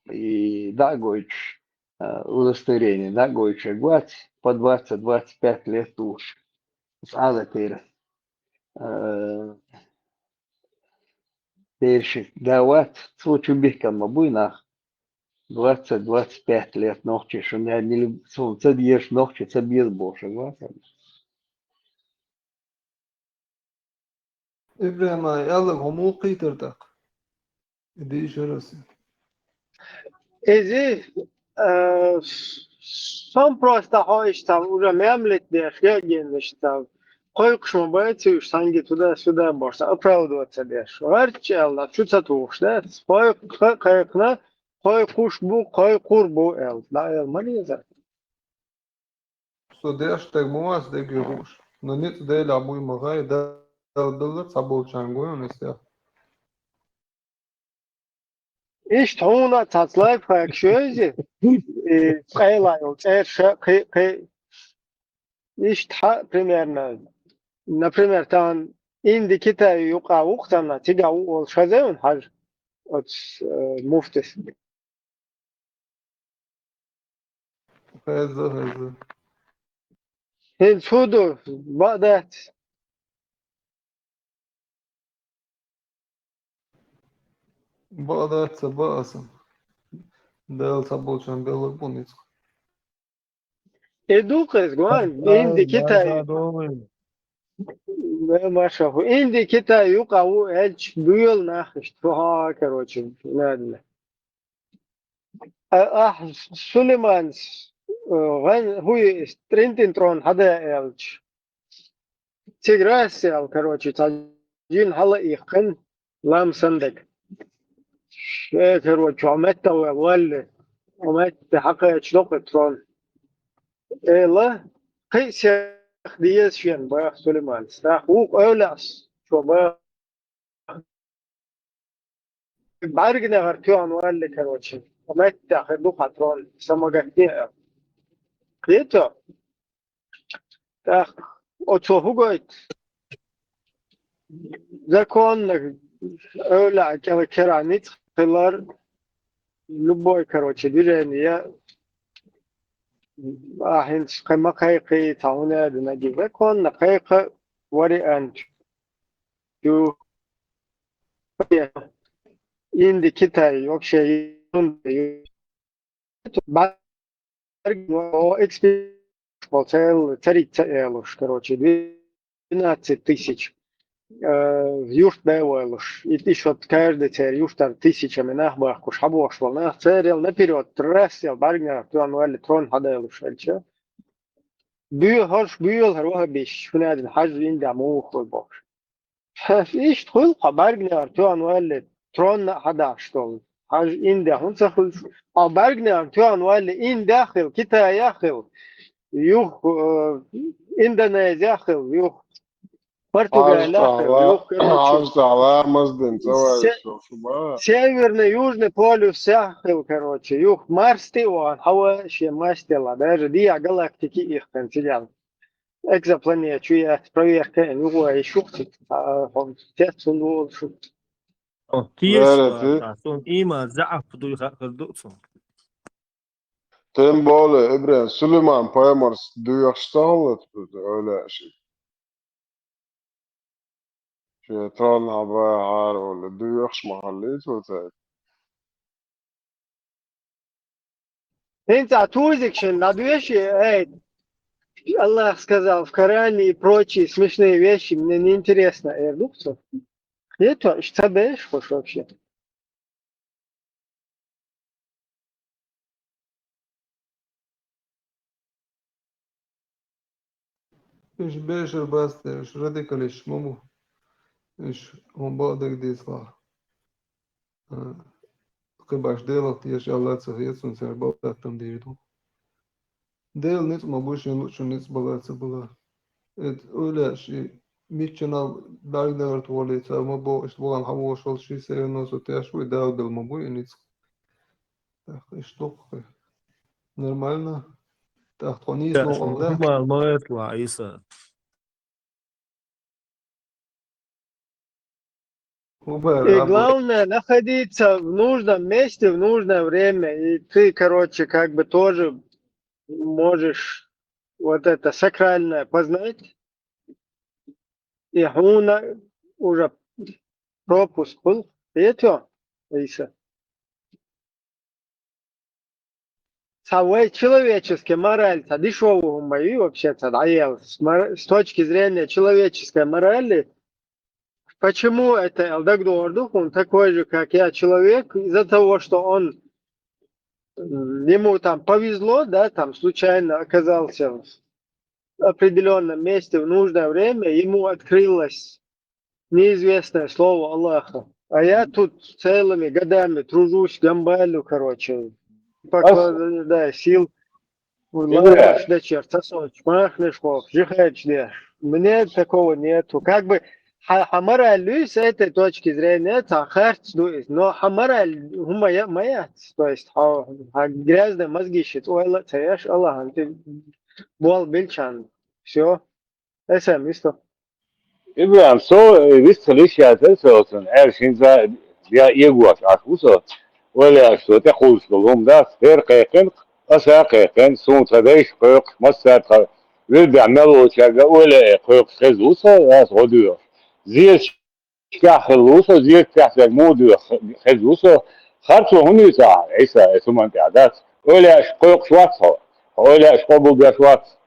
и Дагойч, удостоверение Дагойча Гвать по 20-25 лет уж. Теперь давать случай бихкам мабуйнах 20-25 лет ночи, что не цедьешь ночи, цедьешь больше. İbrahim yalnız homo kıytırdık. Değişir arası. Ezi son prosta ha işte уже мемлекет gelmişti. Koykuşma bayatı sanki tuda suda borsa оправдываться деш. Арчелла чуца тушда. Спой кайкна койкуш bu койкур bu el. Да el мализа. Судеш так муаз де гюруш. Но нет де ла муй магай да дылыр саболчан гойон истя. Ich tona tatslay fakşözi. Kaylayol. Примерно. Например, там индикита юка уктана тига ол шазеун хаж от муфтис. Hızlı. Хин суду бадат. Bağdatsa bağasın. Del sabolçan belli buniz. Edukes guan indikita Маша, индикита юка у эльч бюел нахишт. Ха, короче, ладно. Сулейман هو ترينتين ترون هذا эльч. Тиграсиал, короче, тажин хала ихын лам сандек. короче, عملت ولا عملت حقيقة شلوك ترون إلا قيس ديز شين بقى سليمان استاخ أولاس شو بقى بعرقنا غرتيون ولا كروتشي وما تاخذوا خاطرون سمجتني كيتو تاخ أتوه قويت закон öyle керамит кылар любой, короче, движение ахин кайма кайкы тауна дinaги закон на кайка вариант ю инди Китай вообще экспертный царь короче 12 тысяч юшт бэвэлш, и ты еще каждый царь юштар тысячами нахбах кушабош волна царил наперед трасел баргна туануэлли трон хадэлш эльче бью хош бью харуха биш хунадин хаж инда мухой бош иш тхул баргна туануэлли трон хадаш хаж инда хунцахул баргна туануэлли индахил Китай яхил юх Индонезия яхил юх Португалия, Северный, Южный полюс, короче, юг Марс, он, хава, ще мастила, даже диа галактики их консилиан. Экзопланет, чуя проверка, его еще он тецу лучше. Tüm böyle İbrahim Süleyman Paymars duyakştalet öyle şey. Şeytan haber öyle duyakş mahallesi olsaydı. Инца тузикшин, на вещи, Аллах сказал в Коране и прочие смешные вещи, мне неинтересно, эрдукцию. Это, что бэш, хош вообще? إيش بيش الباست إيش راديكال إيش ممو إيش هم بعدك ديسلا كباش ديلك تيش الله تسهيت سنسر بعدك تم ديردو ديل نيت ما بوش ينوش نيت بلاتس بلا öyle şey mitchana bergner tuvalet ama bu işte bu an hava şol şey sereno soteş bu da был мабу и ниц так и что нормально так он есть ما يطلع عيسى И главное находиться в нужном месте в нужное время. И ты, короче, как бы тоже можешь вот это сакральное познать. И хуна уже пропуск был. Это, Иса. Самый человеческий мораль, дешевого мои вообще-то, с точки зрения человеческой морали, почему это Элдагдордух, он такой же, как я, человек, из-за того, что он, ему там повезло, да, там случайно оказался в определенном месте в нужное время, ему открылось неизвестное слово Аллаха. А я тут целыми годами тружусь, гамбалю, короче, покладаю сил, лаваш до черта, соч, махнешь, жихач, мне такого нету. Как бы хамараль с этой точки зрения, это харц, но хамараль маят, то есть грязные мозги счит, ой, царяш Аллах, ты бол бельчан, все, это место. İbrahim, biz çalışıyoruz, olsun. Her şeyince ya iyi var, aşkısa. Öyle işte, te konuşalım da, her kayıkın, aşağı kayıkın, son tabi iş kayık, masaya kayık, ve bi'amel olacak, öyle kayık kızılsa, az oluyor. Ziyet kâhılırsa, ziyet kâhsel modu kızılsa, harç olunuysa, ise, esuman teadat, öyle kayık şuatsa, öyle şuabu şuat.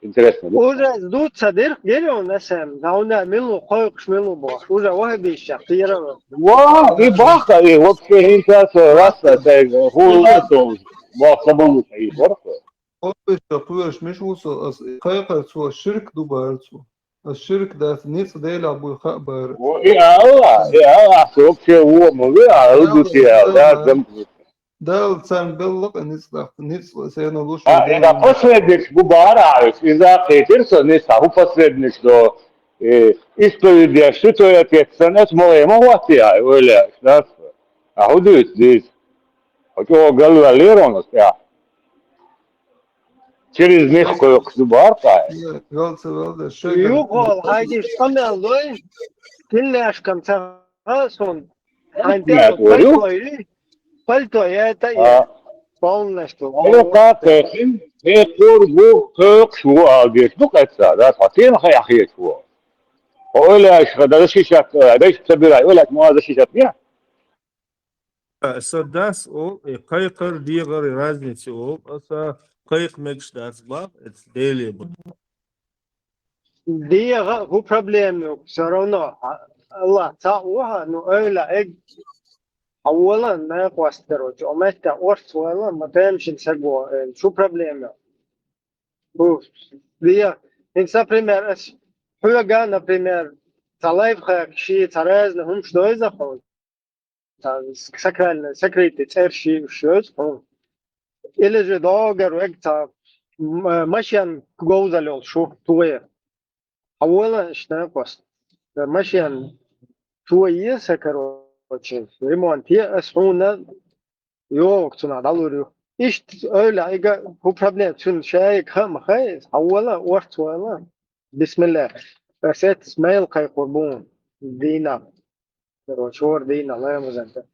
Интересно, да? Уже сдутся дырк, гелион насем, а он милу койк шмилу бош, уже вахбища, тирова. Вау, и баха, и вообще интересно, раз это хулатом, баха был и борка. أوبشة طويرش مش وصل خيقة سوى الشرك دوبارتو الشرك ده نيس ده يلعبوا خبر يا الله سوق شيء هو موضوع عرضه شيء لازم ده sen bellik nic se na lušu. إذا posrednič Bubaravić, إذا قيترسو نسا هو posrednič do ispovedi, što to je tjecane, mojemo vatija, öyle, znaš, a hudut, diz, to galvalironost, ja. Через них koyuk zubarta. Velce velde, يقول هاي استمع لوي كل كم تغاسون عندنا قلتو يا تاي полностью. أيوة كاكين هيكور بو كاك شو أجيش بو كتسا ده تحطين خي أخي شو ولا إيش هذا شيء ليش تبي ولا ما هذا شيء فيها Садас ол кайқыр дигар разницы ол аса кайқ мекштас ба это дели دي هو проблем все равно الله تعوها ну öyle أولا ما يقوستروج ومتى أورس ولا ما تمشي نسقوا شو проблема هو دي إنسان пример هو قال например талайв خير شيء ترى هم شو إذا خون سكرت ترشي وشوز или же договор وقتها ماشيان جوزالو شو تويه أولا إشنا قصد ماشيان تويه سكروتشين ريمونتيا أسهونا يوك تنا دالوريو إيش öyle إيجا هو problem تون شيء كم خيس أولا وقت ولا بسم الله بس اسماعيل كي قربون دينا روشور دينا لا يمزنت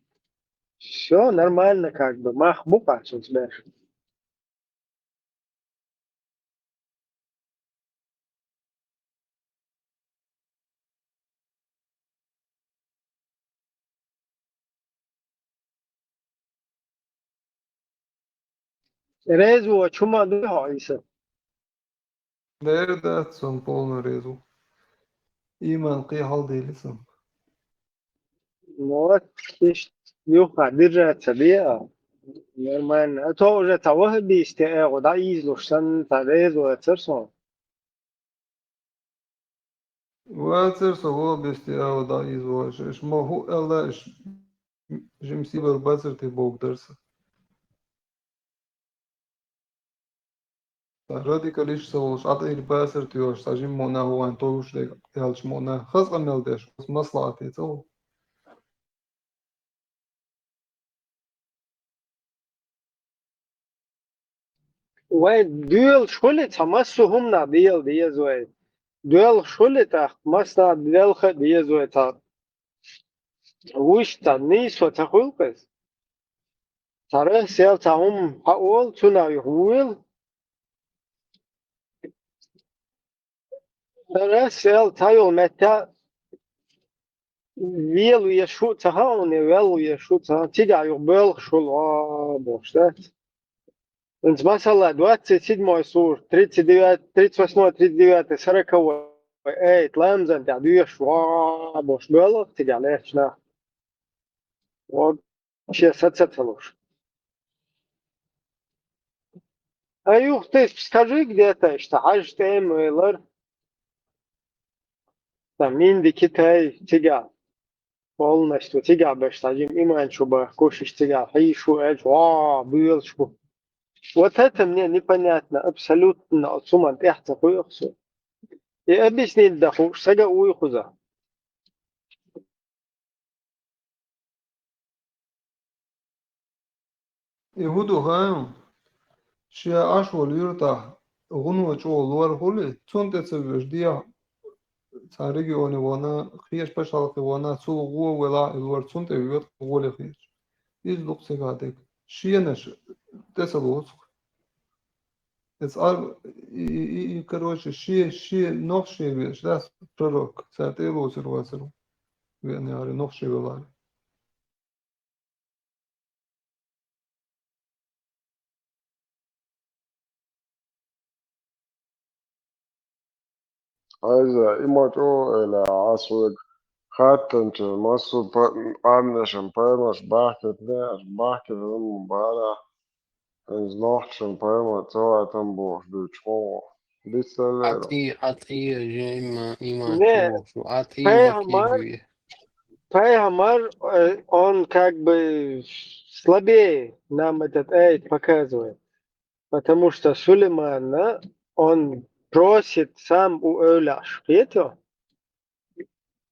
شو нормально как бы махбука что тебе резу чума дуйся Nerede son polnu rezu. İman qihal değilsin. вот إيش يوقع درجة بيئة نورمال تو уже توه بيستي ودا يزلوشتن تريزو ترسون Вацер сого бести да izvoš. Eš mohu ela eš žim si vel bacer te bog dersa. Radikalish savol ata ir bacer te yosh sa žim mona hoan to ush de helch mona khaz qamel desh maslahati to. وين دول شولت همسهم نا ديل ديزوي دول شولت مسنا ديل خ ديزوي تا وش تا نيسو تخلقس ترى سيل تهم هقول تنا يقول ترى سيل تايل متى ويل يشو تهاون ويل يشو تها تيجا يقبل شو بوشتات انت مثلا 27 سور 39 38 39 40 اي تلامزن تاع ديش وا бош было تيجا علينا вообще сацалуш ايوه ты скажи где-то что HTML там индики тай тига полностью тига бештажим иман чтобы кушать тига хишу эч ва был что вот это мне непонятно абсолютно отсуман тяхта хуйхсу и объясни даху сага уйхуза Ihudu hayon. Shia ashwal yurta غنوة جو لور هولي تونت تسويش ديا تاريخي وانا خيش بشالك وانا سو غو ولا لور تونت يوت غولي خيش إز لوك سيغاتك شينش تسلوس это короче ши новшие вещь да пророк сатело сервасеру вене новшие вела عايزة إيماتو إلى عصر خاتنت مصر قامنشن بيرمش باكت ناش باكت المباراة إنز نوحشن بيرمش توا تنبوش دوشمو ديساليرو عطية جيما إيمان نه شو عطية فاهم مكيبية Пайгамбар, он как бы слабее нам этот аят показывает. Потому что Сулейман, он просит сам у Эуляш. Это,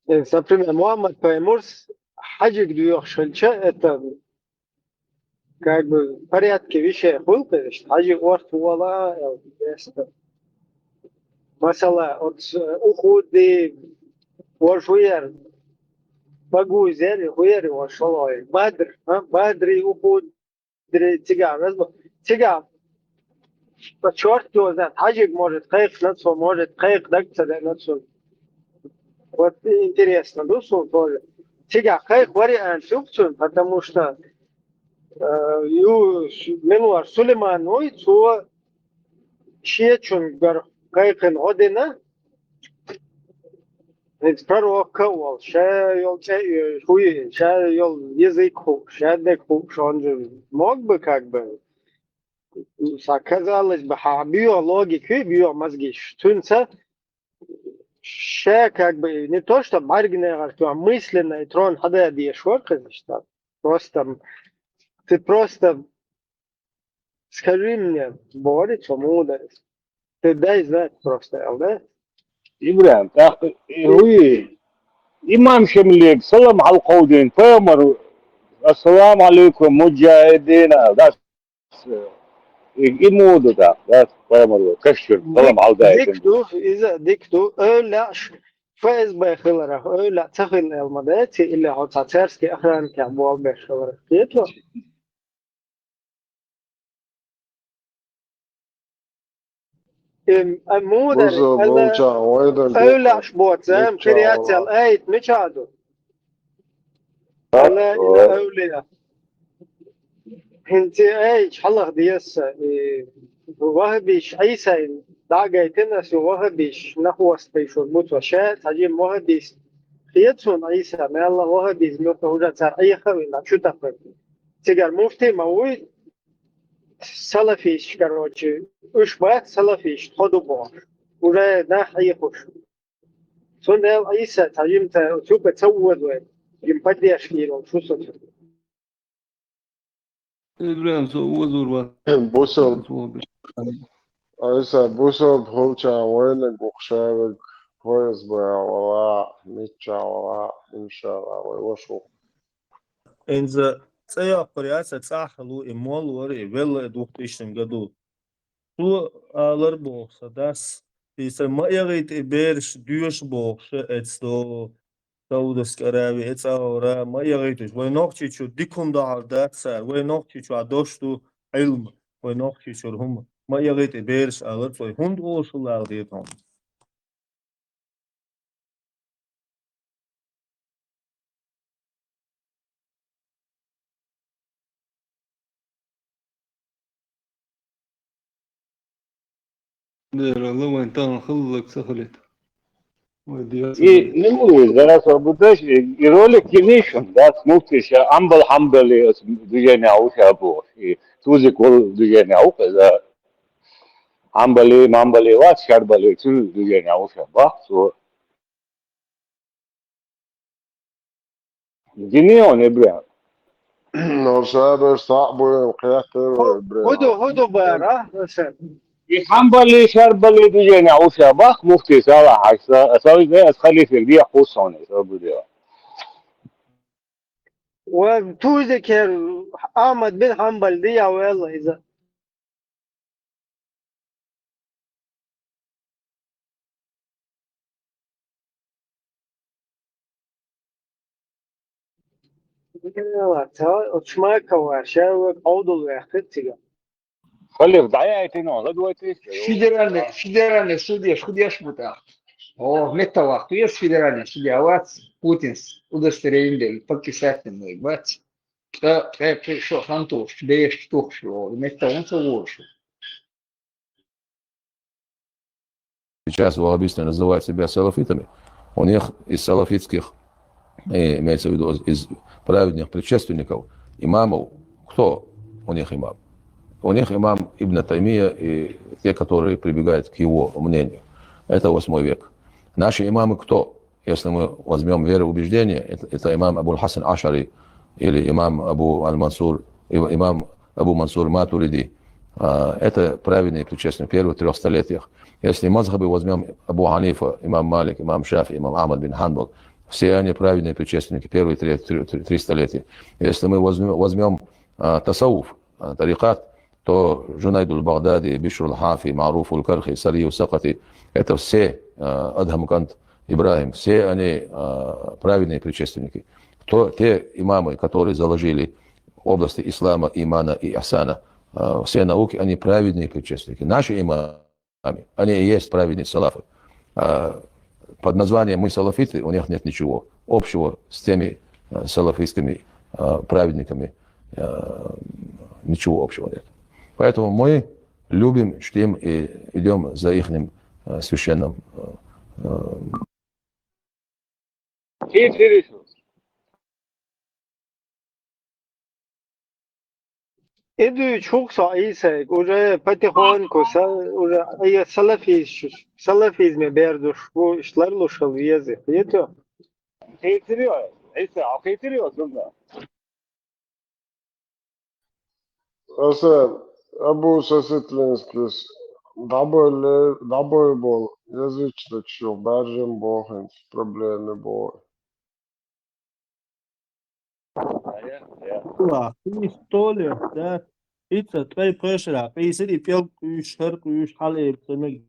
например, Мухаммад Паймурс, хаджик дуёхшельча, это как бы в порядке вещей хулка, хаджик вартуала, масала, от уходы, вожуер, багузер, хуер, вошалой, бадр, бадри, ухуд, тига, тига, черт его знает, хаджик может кайф нацу, может кайф дакца нацу. Вот интересно, дусу тоже. Тига, кайф вариант сюкцун, потому что менуар Сулейман ойцу щечун гар кайфен одина, ведь пророк кавал, ша йол хуи, ша йол язык ху, ша дек ху, что он же мог бы как бы, казалось бы, биологики, биомозги, штунца, ша как бы не то, что маргинер, а мысленно и трон хада диешворка, просто ты просто скажи мне, борец, мудрость. Ты дай знать просто, да? إبراهيم هو إمام شملك سلام على القودين فامر السلام عليكم مجاهدين that's إمودة that's فامر كشر سلام على دايتين ديكتو إذا ديكتو أولا فاز بخلره أولا تخل المدات إلا هو تاترسكي أخران كعبوا بخلره كيتو مودر أولا شبوت زام كريات الآيت مشادو أنا أولياء انت ايش حلق ديس وهبيش عيسى داقيتنا سو وهبيش نخوص بيشو الموت وشات هجيم وهبيش خيتسون عيسى ما الله وهبيش موت وجا ترعي خوينا شو تقول تقال مفتي موي سلفيش كروتشي اش بات سلفيش خدو بوش ولا ناحي خوش سون ديال عيسى تجيم تشوف تسود وين يمبدي اشكيلو شو صوت إبراهيم سو وزور بوسو بخوچا وين بخشابك كويس ولا ميتشا ولا إن شاء الله وشو إنزا تسيا قرياسة تساحلو إمول وري ولا دوختيشن قدو تو آلر بوخسا داس بيسا ما يغيت إبيرش ديوش بوخشا اتستو سعودس كراوي اتساورا ما يغيتش وينوخشي شو ديكم دعار داتسار وينوخشي شو عدوشتو علم وينوخشي شو هم ما يغيت إبيرش آلر فوي هند غوشو لالديتهم دير الله وين تنخلك سخلت не могу зараз работать и ролик кинешен да смотришь амбал движение ауша бо и тузи кол движение аука да амбали ват шарбали ту движение ауша ба so где он Ибраим No sabe صعب وقياته هدو بارا حنبلي شربلي دوجيني عوشة باخ مفتي صلاح أسوي زي أسخلي في البيع خصوني وتذكر أحمد بن حنبل دي والله إذا اتشما كوارشا وقودل ويختتيجا خلي في دعايتين والله دلوقتي Федеральный судья, судьяш мутах. О, металлах, есть федеральный судья, вот Путин удостоверение, подписательный, вот. Да, пришел Антош, да есть что шло, металл он соглашен. Сейчас ваххабисты называют себя салафитами. У них из салафитских, имеется в виду из праведных предшественников, имамов, кто у них имам? У них имам Ибн Таймия и те, которые прибегают к его мнению. Это 8 век. Наши имамы кто? если мы возьмем вероубеждение, это имам Абу Хасан Ашари или имам Абу Аль-Мансур, имам Абу Мансур Матуриди. Это праведные предшественники в первых 3 столетиях. Если мазхабы возьмем Абу Ханифа, имам Малик, имам Шафи, имам Ахмад бин Ханбал, все они праведные предшественники первые 3 столетия. Если мы возьмем тасауф, тарикат, то Джунайд Багдади, Бишр Хафи, Маруф Кархи, Сарию Сакати, это все, Адхам Кант, Ибрахим, все они праведные предшественники. Те имамы, которые заложили в области ислама, имана и ахсана, все науки, они праведные предшественники. Наши имамы, они и есть праведные салафы. Под названием «мы салафиты» у них нет ничего общего с теми салафистскими праведниками. Ничего общего нет. Поэтому мы любим, чтим и идем за их священным. Иду чукса исек, уже потихоньку, уже салафизме бердуш, bu işler luşal yazı. Yeto. Getiriyor. İşte getiriyor sonra. Abu Sasitlinskis daboj bol язичник, бержим бохен, проблеми бой. Lá, história, né? Isso, trei pressure, beisiri pil kuş, her kuş, halep, semek,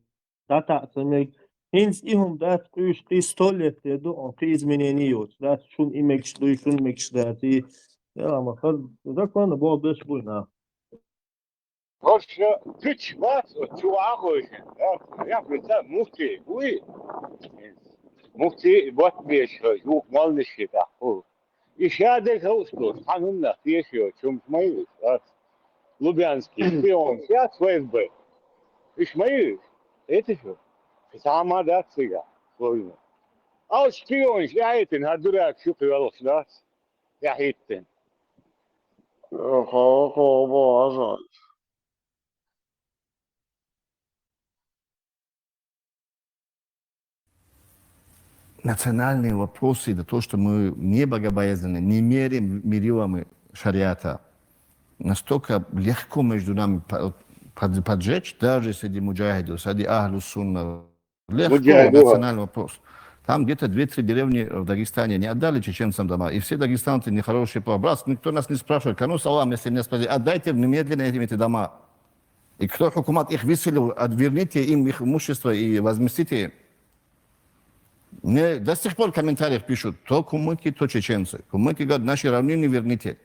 data, semek. Hins ihum dat kuş, história, dedo, o kriz meneniyor. Dat şun imek şluy, şun imek şdati. Ya ama kal, da konu bu beş bu na. Hoş, güç var, çuvağı koyun. Ya mesela muhti, bu. Muhti, bot bir şey, yok mal nişi da. İşade kaustur, hanımla yaşıyor, çünkü Lubyanski, şpion, ya ФСБ. İşmayız, etişiyor. Sama da siga, koyun. Al şpion, şahitin, hadurak şu kıyalışlar, yahitin. Хо, ажал. Национальные вопросы, это то, что мы не богобоязненны, не меряем мерилами шариата. Настолько легко между нами поджечь, даже среди муджахидов, среди ахлю сунна. Легко национальный вопрос. Там где-то 2-3 деревни в Дагестане не отдали чеченцам дома. И все дагестанцы нехорошие по-братски. Никто нас не спрашивает, кому салам, если меня спросили, отдайте немедленно эти дома. И кто хукумат их выселил, отверните им их имущество и возместите им. Мне до сих пор в комментариях пишут, то кумыки, то чеченцы. Кумыки говорят, наши равнины верните.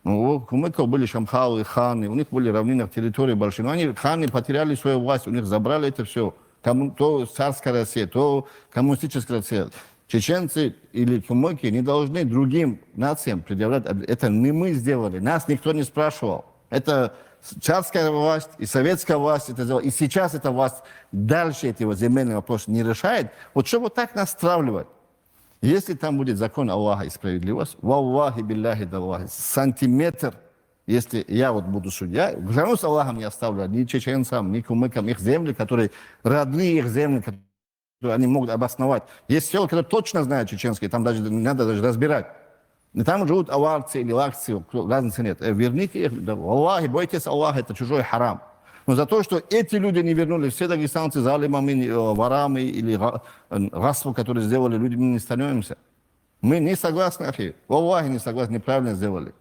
Ну, у кумыков были шамхалы, ханы, у них были равнины, территории большие. Но они, ханы, потеряли свою власть, у них забрали это все. То царская Россия, то коммунистическая Россия. Чеченцы или кумыки не должны другим нациям предъявлять. Это не мы сделали, нас никто не спрашивал. Это царская власть и советская власть это сделала. И сейчас эта власть дальше эти вот земельные вопросы не решает. Вот что вот так нас стравливать? Если там будет закон Аллаха и справедливость, валлахи билляхи даллахи, сантиметр, если я вот буду судья, клянусь Аллахом не оставлю ни чеченцам, ни кумыкам их земли, которые родные их земли, которые они могут обосновать. Есть села, которые точно знают чеченские, там даже не надо даже разбирать. И там живут аварцы или лакцы, разницы нет. Верните их, Аллахи, бойтесь Аллаха, это чужой харам. Но за то, что эти люди не вернулись, все дагестанцы залимами, ворами или расу, которые сделали, людьми не становимся. Мы не согласны, ахи. Аллахи не согласны, неправильно сделали.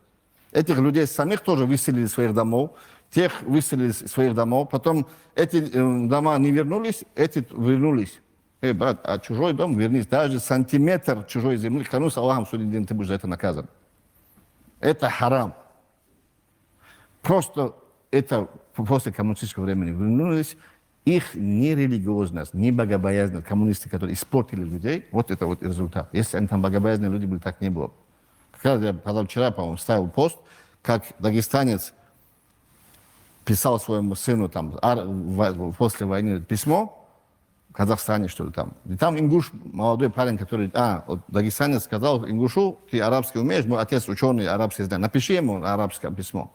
Этих людей самих тоже выселили из своих домов, тех выселили из своих домов, потом эти дома не вернулись, эти вернулись. Брат, а чужой дом вернись, даже сантиметр чужой земли, клянусь Аллахом, судный день ты будешь за это наказан. Это харам. Просто это после коммунистического времени вернулись, их нерелигиозность, не богобоязненность, коммунисты, которые испортили людей, вот это вот результат. Если они там богобоязненные люди были, так не было. Как раз я позавчера, по-моему, ставил пост, как дагестанец писал своему сыну там, после войны письмо, в Казахстане, что ли, там. И там ингуш, молодой парень, который, вот дагестанец сказал ингушу, ты арабский умеешь, мой отец ученый, арабский знает, напиши ему арабское письмо.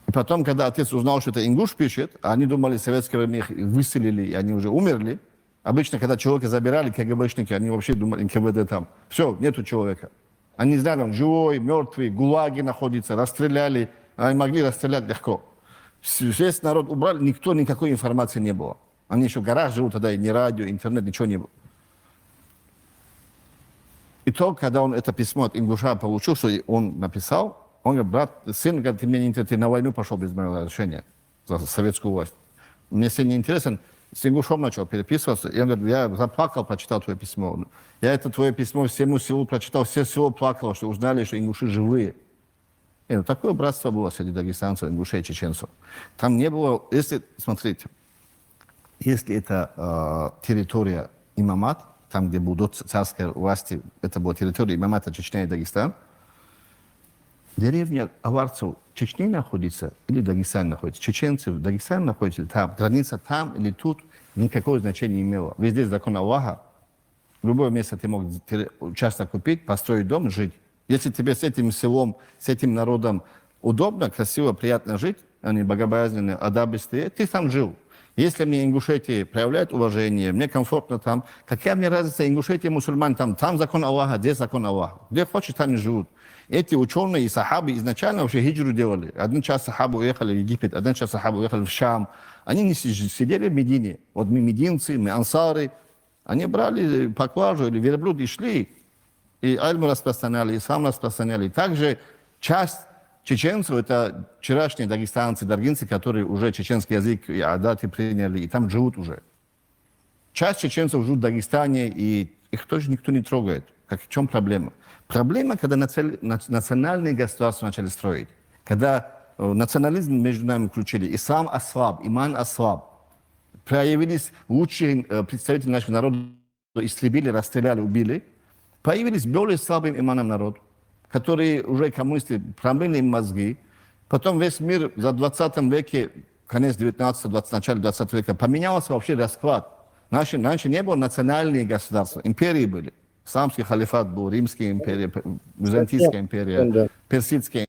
И потом, когда отец узнал, что это ингуш пишет, они думали, в советское время их выселили, и они уже умерли, Обычно, когда человека забирали, КГБшники, они вообще думали, НКВД там. Все, нету человека. Они не знали, он живой, мертвый, гулаги находится, расстреляли. Они могли расстрелять легко. Весь народ убрали, никто, никакой информации не было. Они еще в горах живут, тогда и ни радио, интернет, ничего не было. И только когда он это письмо от Ингуша получил, что он написал, он говорит, брат, сын, говорит, ты мне не интересен, ты на войну пошел без моего разрешения за советскую власть. Мне сын не интересен, с Ингушом начал переписываться, и он говорит, я заплакал, прочитал твое письмо. Я это твое письмо всему селу прочитал, все село плакало, что узнали, что ингуши живые. И ну, такое братство было среди дагестанцев, ингушей, чеченцев. Там не было, если, смотрите, если это территория имамат, там, где будут царские власти, это была территория имамата Чечня и Дагестан, деревня аварцев Чечни находится или Дагестан находится, чеченцы в Дагестане находятся, там, граница там или тут, никакого значения не имела. Везде закон Аллаха, в любое место ты мог участок купить, построить дом, жить. Если тебе с этим селом, с этим народом удобно, красиво, приятно жить, они богобоязненные, адабистые, ты там жил. Если мне Ингушетия проявляет уважение, мне комфортно там, какая мне разница, Ингушетия, мусульмане, там закон Аллаха, здесь закон Аллаха. Где хочешь, там и живут. Эти ученые и сахабы изначально вообще хиджру делали. Один час сахабы уехали в Египет, один час сахабы уехали в Шам. Они не сидели в Медине. Вот мы мединцы, мы ансары. Они брали поклажу или верблюд и шли. И альму распространяли, и сам распространяли. Также часть чеченцев, это вчерашние дагестанцы, даргинцы, которые уже чеченский язык и адаты приняли, и там живут уже. Часть чеченцев живут в Дагестане, и их тоже никто не трогает. В чем проблема? Проблема, когда национальные государства начали строить. Когда национализм между нами включили, ислам ослаб, иман ослаб. Проявились лучшие представители нашего народа, истребили, расстреляли, убили. Появились более слабым иманом народ, которые уже коммунисты промыли им мозги. Потом весь мир за 20 веке, конец 19-20, начало 20 века, поменялся вообще расклад. Раньше не было национальные государства, империи были. Исламский халифат был, Римская империя, Византийская империя, Персидская.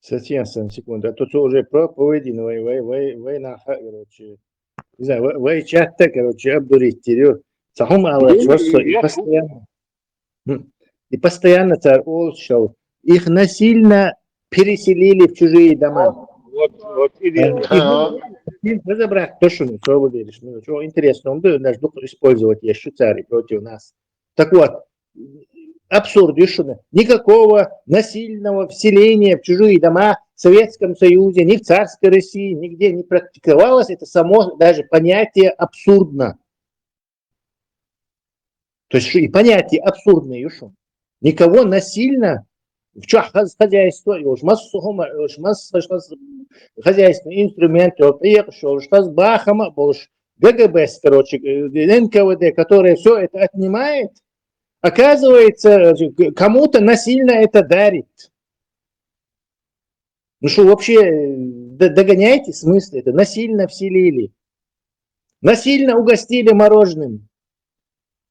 Совсем секунду. А тут уже проповеди, война, короче. Не знаю, вы чатта, короче, обдурить терю. Сахум Аллах, и постоянно царь Олшал. Их насильно переселили в чужие дома. Разобрать то, что мы свободились. Что интересно, он будет наш дух использовать еще царь против нас. Так вот, абсурд, что никакого насильного вселения в чужие дома в Советском Союзе, ни в царской России, нигде не практиковалось. Это само даже понятие абсурдно. То есть и понятие абсурдное еще. Никого насильно в хозяйство, хозяйственные инструменты, бахама, ГГБ, короче, НКВД, которое все это отнимает, оказывается, кому-то насильно это дарит. Ну что, вообще, догоняйте смысл это? Насильно вселили. Насильно угостили мороженым.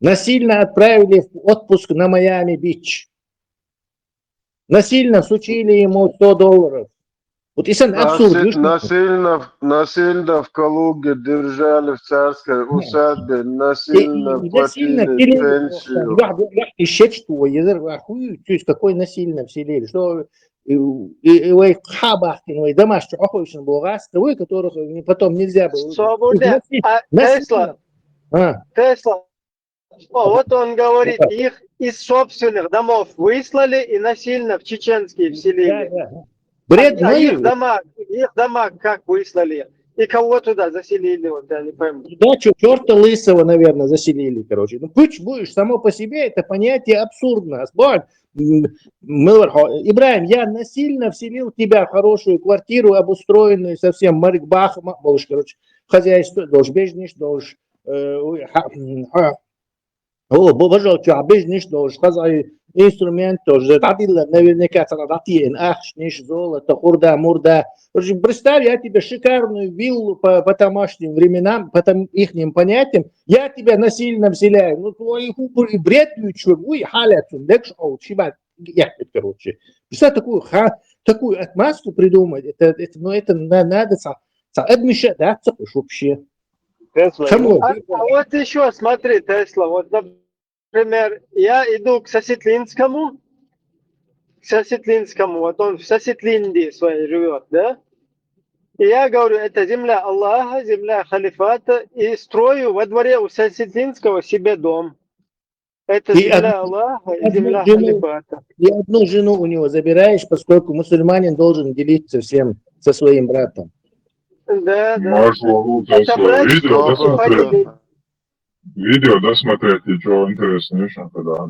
Насильно отправили в отпуск на Майами-Бич. Насильно сучили ему $100. Вот если абсурд. Насильно в Калуге держали в царской усадьбе, насильно платили пенсию. Еще что, то есть какой насильно вселили, что и хабахтин, и домашний охотничий был раз, того, которых потом нельзя было. Свобода. Тесла. Вот он говорит, их из собственных домов выслали и насильно в чеченские вселили. Бред, их дома как выслали? И кого туда заселили, вот я не пойму. Да, черта лысого, наверное, заселили, короче. Ну, пусть будешь, само по себе это понятие абсурдно. Ибраим, я насильно вселил тебя в хорошую квартиру, обустроенную совсем марикбахом, короче, хозяйство, должен бежниш, должен пожалуйста, обижниш, должен инструмент, должен наверняка ахшниш, золото, хурда, мурда. Представь, я тебе шикарную виллу по домашним временам, по ихним понятиям, я тебя насильно вселяю. Ну, твой бред, короче. Представь, такую отмазку придумать, это надо обмешать, да, вообще. Тесла Чему? А вот еще смотри, Тесла, вот, например, я иду к Сосетлинскому, вот он в Сосетлинде своей живет, да? И я говорю, это земля Аллаха, земля халифата, и строю во дворе у Сосетлинского себе дом. Это И земля Аллаха и земля жену, халифата. и одну жену у него забираешь, поскольку мусульманин должен делиться всем со своим братом. Да, да. Машу, Это брат видео и досмотреть? поделить. Видео досмотреть, и что интересно, еще когда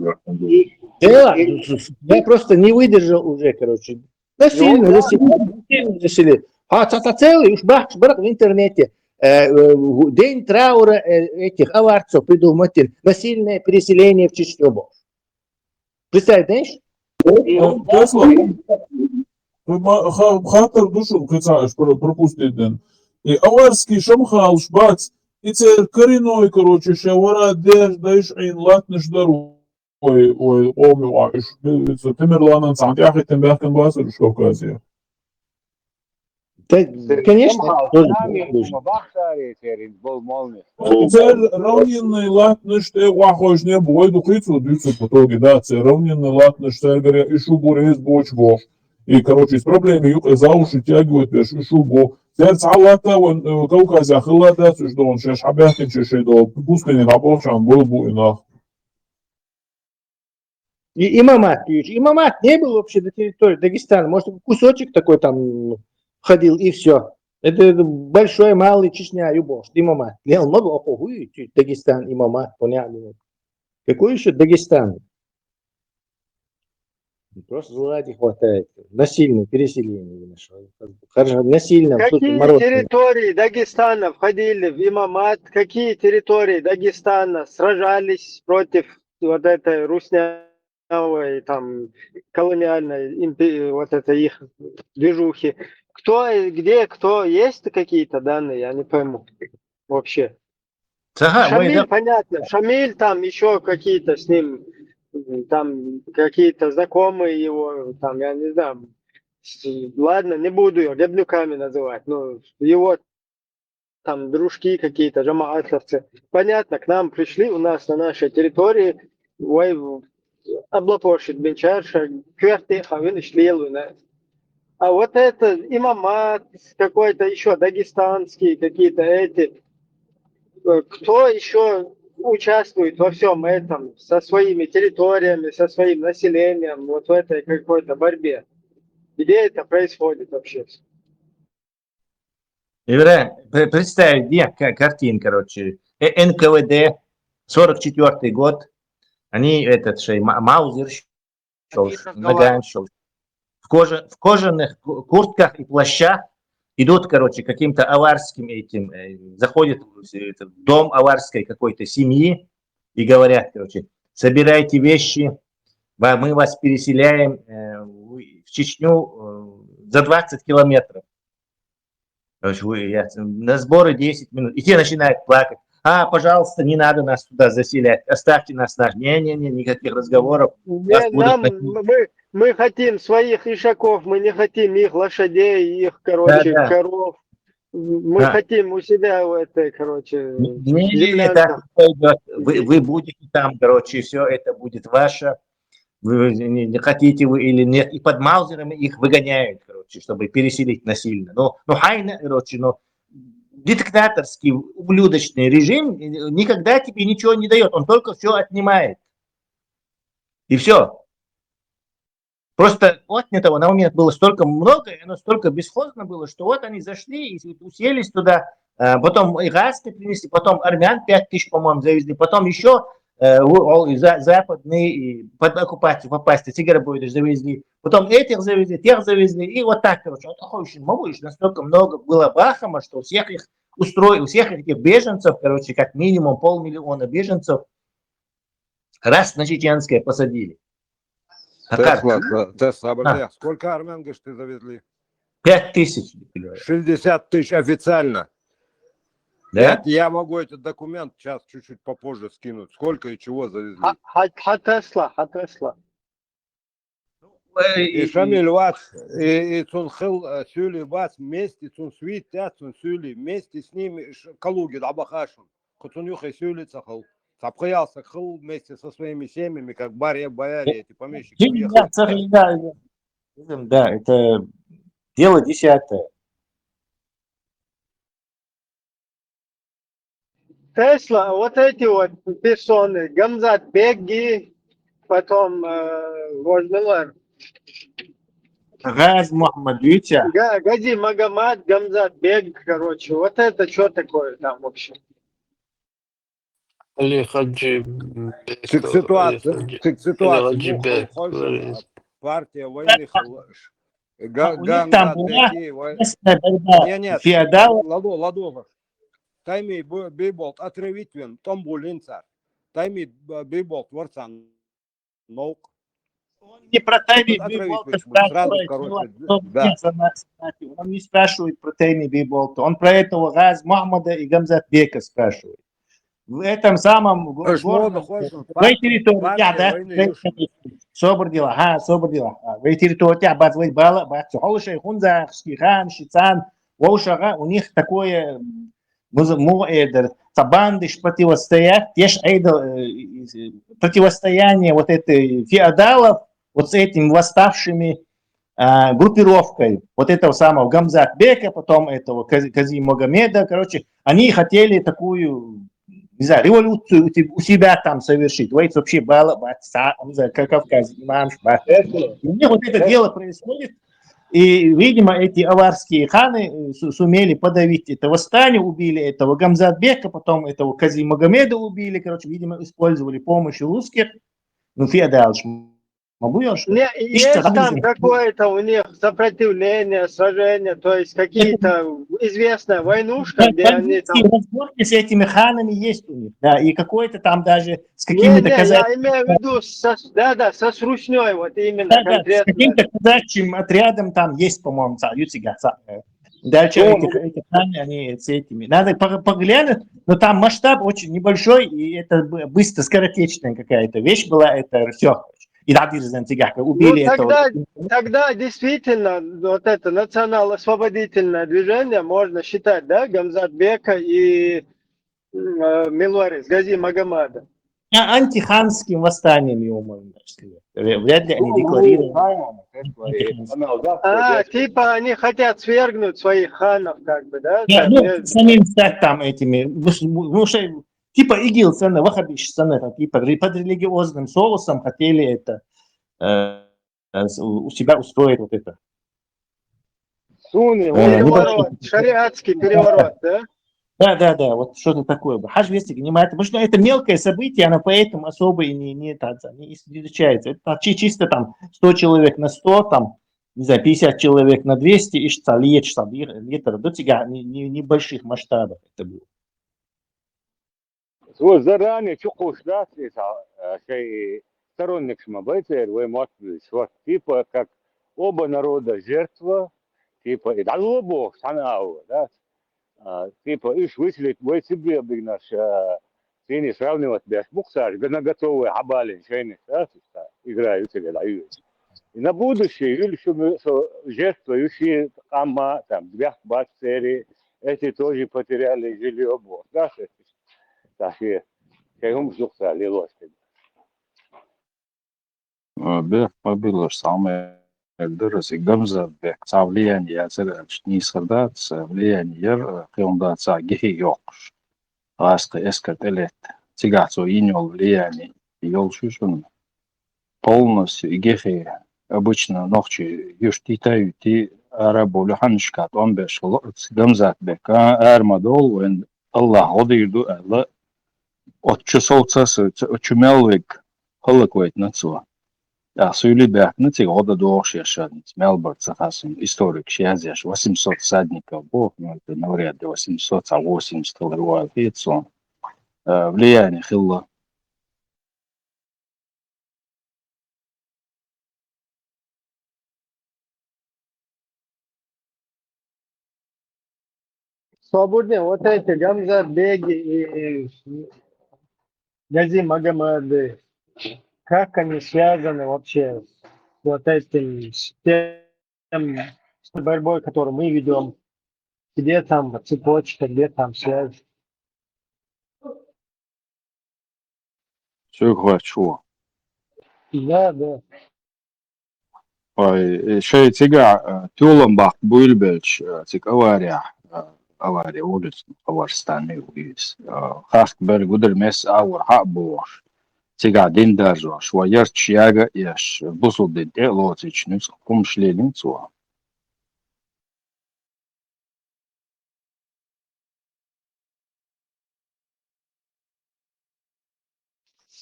Да, я просто не выдержал уже, короче. Насильно заселили. А это целый, уж брат в интернете. День траура этих аварцев придумать, насильное переселение в Чечню. Представляешь? Тесла, خاطر душу кицаешь пропустить. И аварский шамхал шбац, и цер коренной, короче, шавара деш деш ин латныш дару. Ой, оми ваш. Тимирланан сантяхи тимбяхкен басыр шкоказия. Конечно. Цер равнинный латныш те вахож не бой, духицу дюцу в итоге, да, цер равнинный латныш, цер говоря, и шубурез боч бош. И, короче, с проблемой юг за уши тягивают, шубу. Цер цалата, он Кавказя хылата, что он шеш хабяхин, шеш до пустыни рабочан был буйнах. И имамат, имамат не был вообще до территории Дагестана. Может, кусочек такой там ходил, и все. Это большой, малый Чечня, Юбош, имамат. Лел много охуй, Дагестан, имамат, понятно. Какой еще Дагестан? Просто зла не хватает. Насильное переселение. Хорошо, насильно. Какие территории Дагестана входили в имамат? Какие территории Дагестана сражались против вот этой руснявой, там, колониальной, вот этой их движухи? Кто, где, кто, есть какие-то данные? Я не пойму вообще. Шамиль, понятно. Шамиль, там еще какие-то с ним, там какие-то знакомые его, там, я не знаю. Ладно, не буду его геблюками называть, но его там дружки какие-то, жамаатовцы. Понятно, к нам пришли, у нас на нашей территории, облапошит бенчарша, кверты, хавин шлелу. А вот это имамат, какой-то еще дагестанский, какие-то эти, кто еще участвует во всем этом, со своими территориями, со своим населением, вот в этой какой-то борьбе? Где это происходит вообще? Представь, где картин, короче. НКВД, 44-й год. Они, Маузер, Наган, в кожаных куртках и плащах идут, короче, каким-то аварским этим, заходят в дом аварской какой-то семьи и говорят, короче, собирайте вещи, мы вас переселяем в Чечню за 20 километров. Короче, на сборы 10 минут. И те начинают плакать. Пожалуйста, не надо нас туда заселять, оставьте нас. Не-не-не, никаких разговоров. Мы хотим своих ишаков, мы не хотим их лошадей, их, короче, коров. Мы хотим у себя в этой, короче, землянках. Вы будете там, короче, все это будет ваше. Вы не хотите вы или нет. И под Маузерами их выгоняют, короче, чтобы переселить насильно. Хайна, короче, диктаторский, ублюдочный режим никогда тебе ничего не дает. Он только все отнимает. И все. Просто отнятого на момент было столько много, и оно столько бесхозно было, что вот они зашли и уселись туда, потом иракцы принесли, потом армян 5000, по-моему, завезли, потом еще западные под оккупацию попасть, Тиграбойдыш завезли, потом этих завезли, тех завезли, и вот так, короче, вот такой очень малыш, настолько много было Бахама, что всех их устроили, всех этих беженцев, короче, как минимум 500 000 беженцев раз на чеченское посадили. Тесла, сколько армян, говоришь, ты завезли? 5000. 60 000 официально. Да? Я могу этот документ сейчас чуть-чуть попозже скинуть. Сколько и чего завезли? Тесла. И Шамиль Вац, и Цунхил Сюли Вац вместе, Цунсвит, Цунсюли, вместе с ними Калуги, Абахашин, Куцунюха и Сюли Цахал. Цапхаялся Хил вместе со своими семьями, как Барья Бояре, эти помещики уехали. Да, это дело десятое. Тесла, вот эти вот персоны, Гамзат Беги, потом Вожмилар, Газ Мухаммадовича. Гази Магомад, Гамзат Бег, короче, вот это что такое там вообще? Али Хаджи Цик ситуации, Мухал Хожа, партия войны, У них там была Гамзат местная борьба Нет, феодалов. Ладога. Тайми бейболт отравитвен, том булинцар. Тайми бейболт ворцан. Наук. Не про Тайми Отравить Бейболта сразу, спрашивает, короче, да. Он не спрашивает про Тайми Бейболта, он про этого Газ Мухаммада и Гамзат Бека спрашивает. В этом самом городе, в этой территории, да, собор дела, в этой территории, базвай бала, бацухолши, хунзахский хан, шицан, волшага, у них такое табандыш противостоять, противостояние вот этой феодалов вот с этим восставшими группировкой вот этого самого Гамзат Бека, потом этого Кази Магомеда, короче, они хотели такую, не знаю, революцию у себя там совершить. Вот вообще было, не знаю, как Кавказ, имам, у них вот это дело происходит, и, видимо, эти аварские ханы сумели подавить это восстание, убили этого Гамзат Бека, потом этого Кази Магомеда убили, короче, видимо, использовали помощь русских, ну, феодалов. Не, есть там какое-то у них сопротивление, сражение, то есть какие-то известная войнушка, где они там... Разборки с этими ханами есть у них, да, и какой-то там даже с Не, какими-то я имею в виду, со Срушней, вот именно да, конкретно. с каким-то казачьим отрядом там есть, по-моему, дальше эти ханы, они с этими. Надо поглянуть, но там масштаб очень небольшой, и это быстро, скоротечная какая-то вещь была, это все. И убили тогда действительно вот это национал-освободительное движение можно считать, да, Гамзат Бека и Милорис, Гази Магомада. Антиханским восстанием его можно сказать. Вряд ли они декларируют. Типа они хотят свергнуть своих ханов, как бы, да? Самим стать там этими, типа ИГИЛ, ваххабиш, типа под религиозным соусом хотели это у себя устроить вот это. Переворот, шариатский переворот, да? Да, вот что-то такое. Хадж Вести понимает, потому что это мелкое событие, оно поэтому особо и не изучается. Это чисто там 100 человек на 100, там, не знаю, 50 человек на 200, и литр, до тебя небольших масштабов это было. Вот заранее чукуш, да, сторонник Шмабайцер, вы можете, типа как оба народа жертва, типа и дало Бог, санау, да, типа иш выселить, вы себе бигнаш, сини сравнивать без буксаж, на готовые хабали, шейны, да, играют или дают. И на будущее, или что жертва, еще ама, там, две бацери, эти тоже потеряли жилье Бог, да, так и кайгум жукса лилось. Бех мобилош самое дырыс и Гамзат Бек, са влияние яцер нисхардат, влияние яр киондат са гехи йокш. Раска эскат элет, цигацо иньол влияние, йол шушун. Полностью гехи обычно ночи юштитаю ти арабу луханшкат, он беш Гамзат Бек, армадол, вен Аллах одирду, Аллах от часовца с чумелвик холоквейт нацуа. Сөйлей бәкіні тек ода доғыш яшадын. Мелборд сахасын историк шязяш 800 всадников был, ну это навряд ли 800, а 80 рывал фейцон. Влияние хилла. Свободные вот эти Гамзат Беги и Гази Магомады, как они связаны вообще вот этим, с тем, с той борьбой, которую мы ведем, где там цепочка, где там связь. شو هو شو Да, да. شيء تقع تولم باق بويلبلش تك أواري ولس أورستاني ويس خاص بر قدر مس أور حق بوش تقع دين درجة شوية شياغا يش بوصل دين لو تيجنس قمش ليلين سوا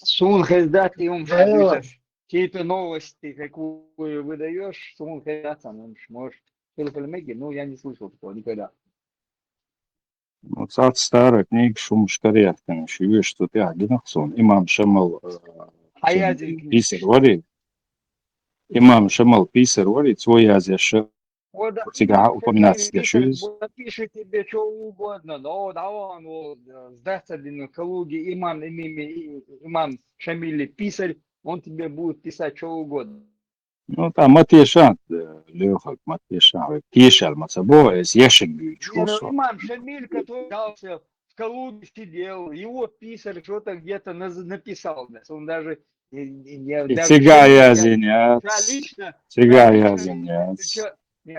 Сун Хездат и Да, какие-то новости, какую выдаешь, Сун Хездат, может, Филиппельмеги, ну, я не слышал такого никогда. Ну, цат старая книга шум шкарят, конечно, видишь, что ты один сон. Имам Шамал Хаязин писар книжки. варит. Имам Шамал писар варит, свой язяш. Вот Тига имам упоминать Шамиль себя Писарь шуиз. напишет тебе что угодно, но да он сдастся в Калуге, имам Шамиль Писарь, он тебе будет писать что угодно. Ну, там матешант, лёхак, матешант. Пишал мацабо, из яшек бьют, Не, ну шусо. имам Шамиль, который дался в Калуге сидел, его Писарь что-то где-то написал, он даже даже Тига Шамиль язинят. лично, Тига лично, язинят.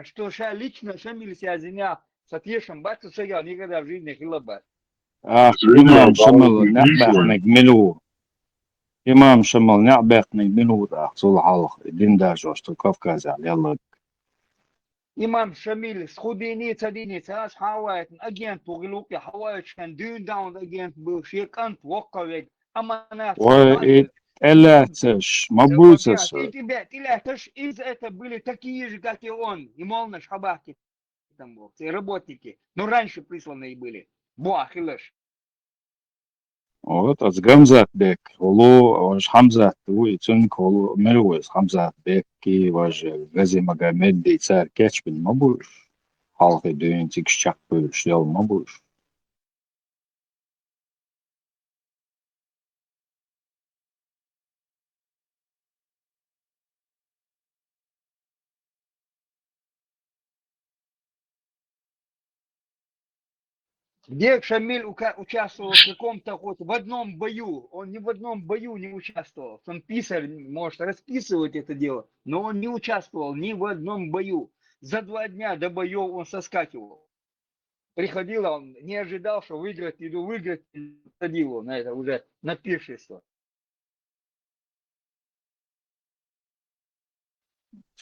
что лично Шамиль себя извинял с отъешем батю, что я никогда в жизни хилаба. Ах, Средняя имам Шамал, балка нахбах пишет. нагмилу. إمام شمال نعبق من صول حلق دين داجو شتو كافكاز على يلا Имам Шамиль с худеница, аж хавает, агент углуки хавает, шан дюн даун агент был, шекант воковек, аманат وإت садает. ألاتش Ты مبوسس ты из это были такие же, как и он, и молно шабахки там был, те работники, но раньше присланные были. Буах и лыж. вот от гамзат бек холо ваш хамзат ويتون холо ملوز хамзат бек كي واج غازي مقامد دي سار كاتش بن مبوش حلقة دين تيك شاق بوش يلا مبوش Где Шамиль участвовал в каком-то хоть в одном бою? Он ни в одном бою не участвовал. Он писарь, может расписывать это дело, но он не участвовал ни в одном бою. За 2 дня до боев он соскакивал. Приходил, он не ожидал, что выиграть, иду выиграть, и ходил он на это уже на пиршество.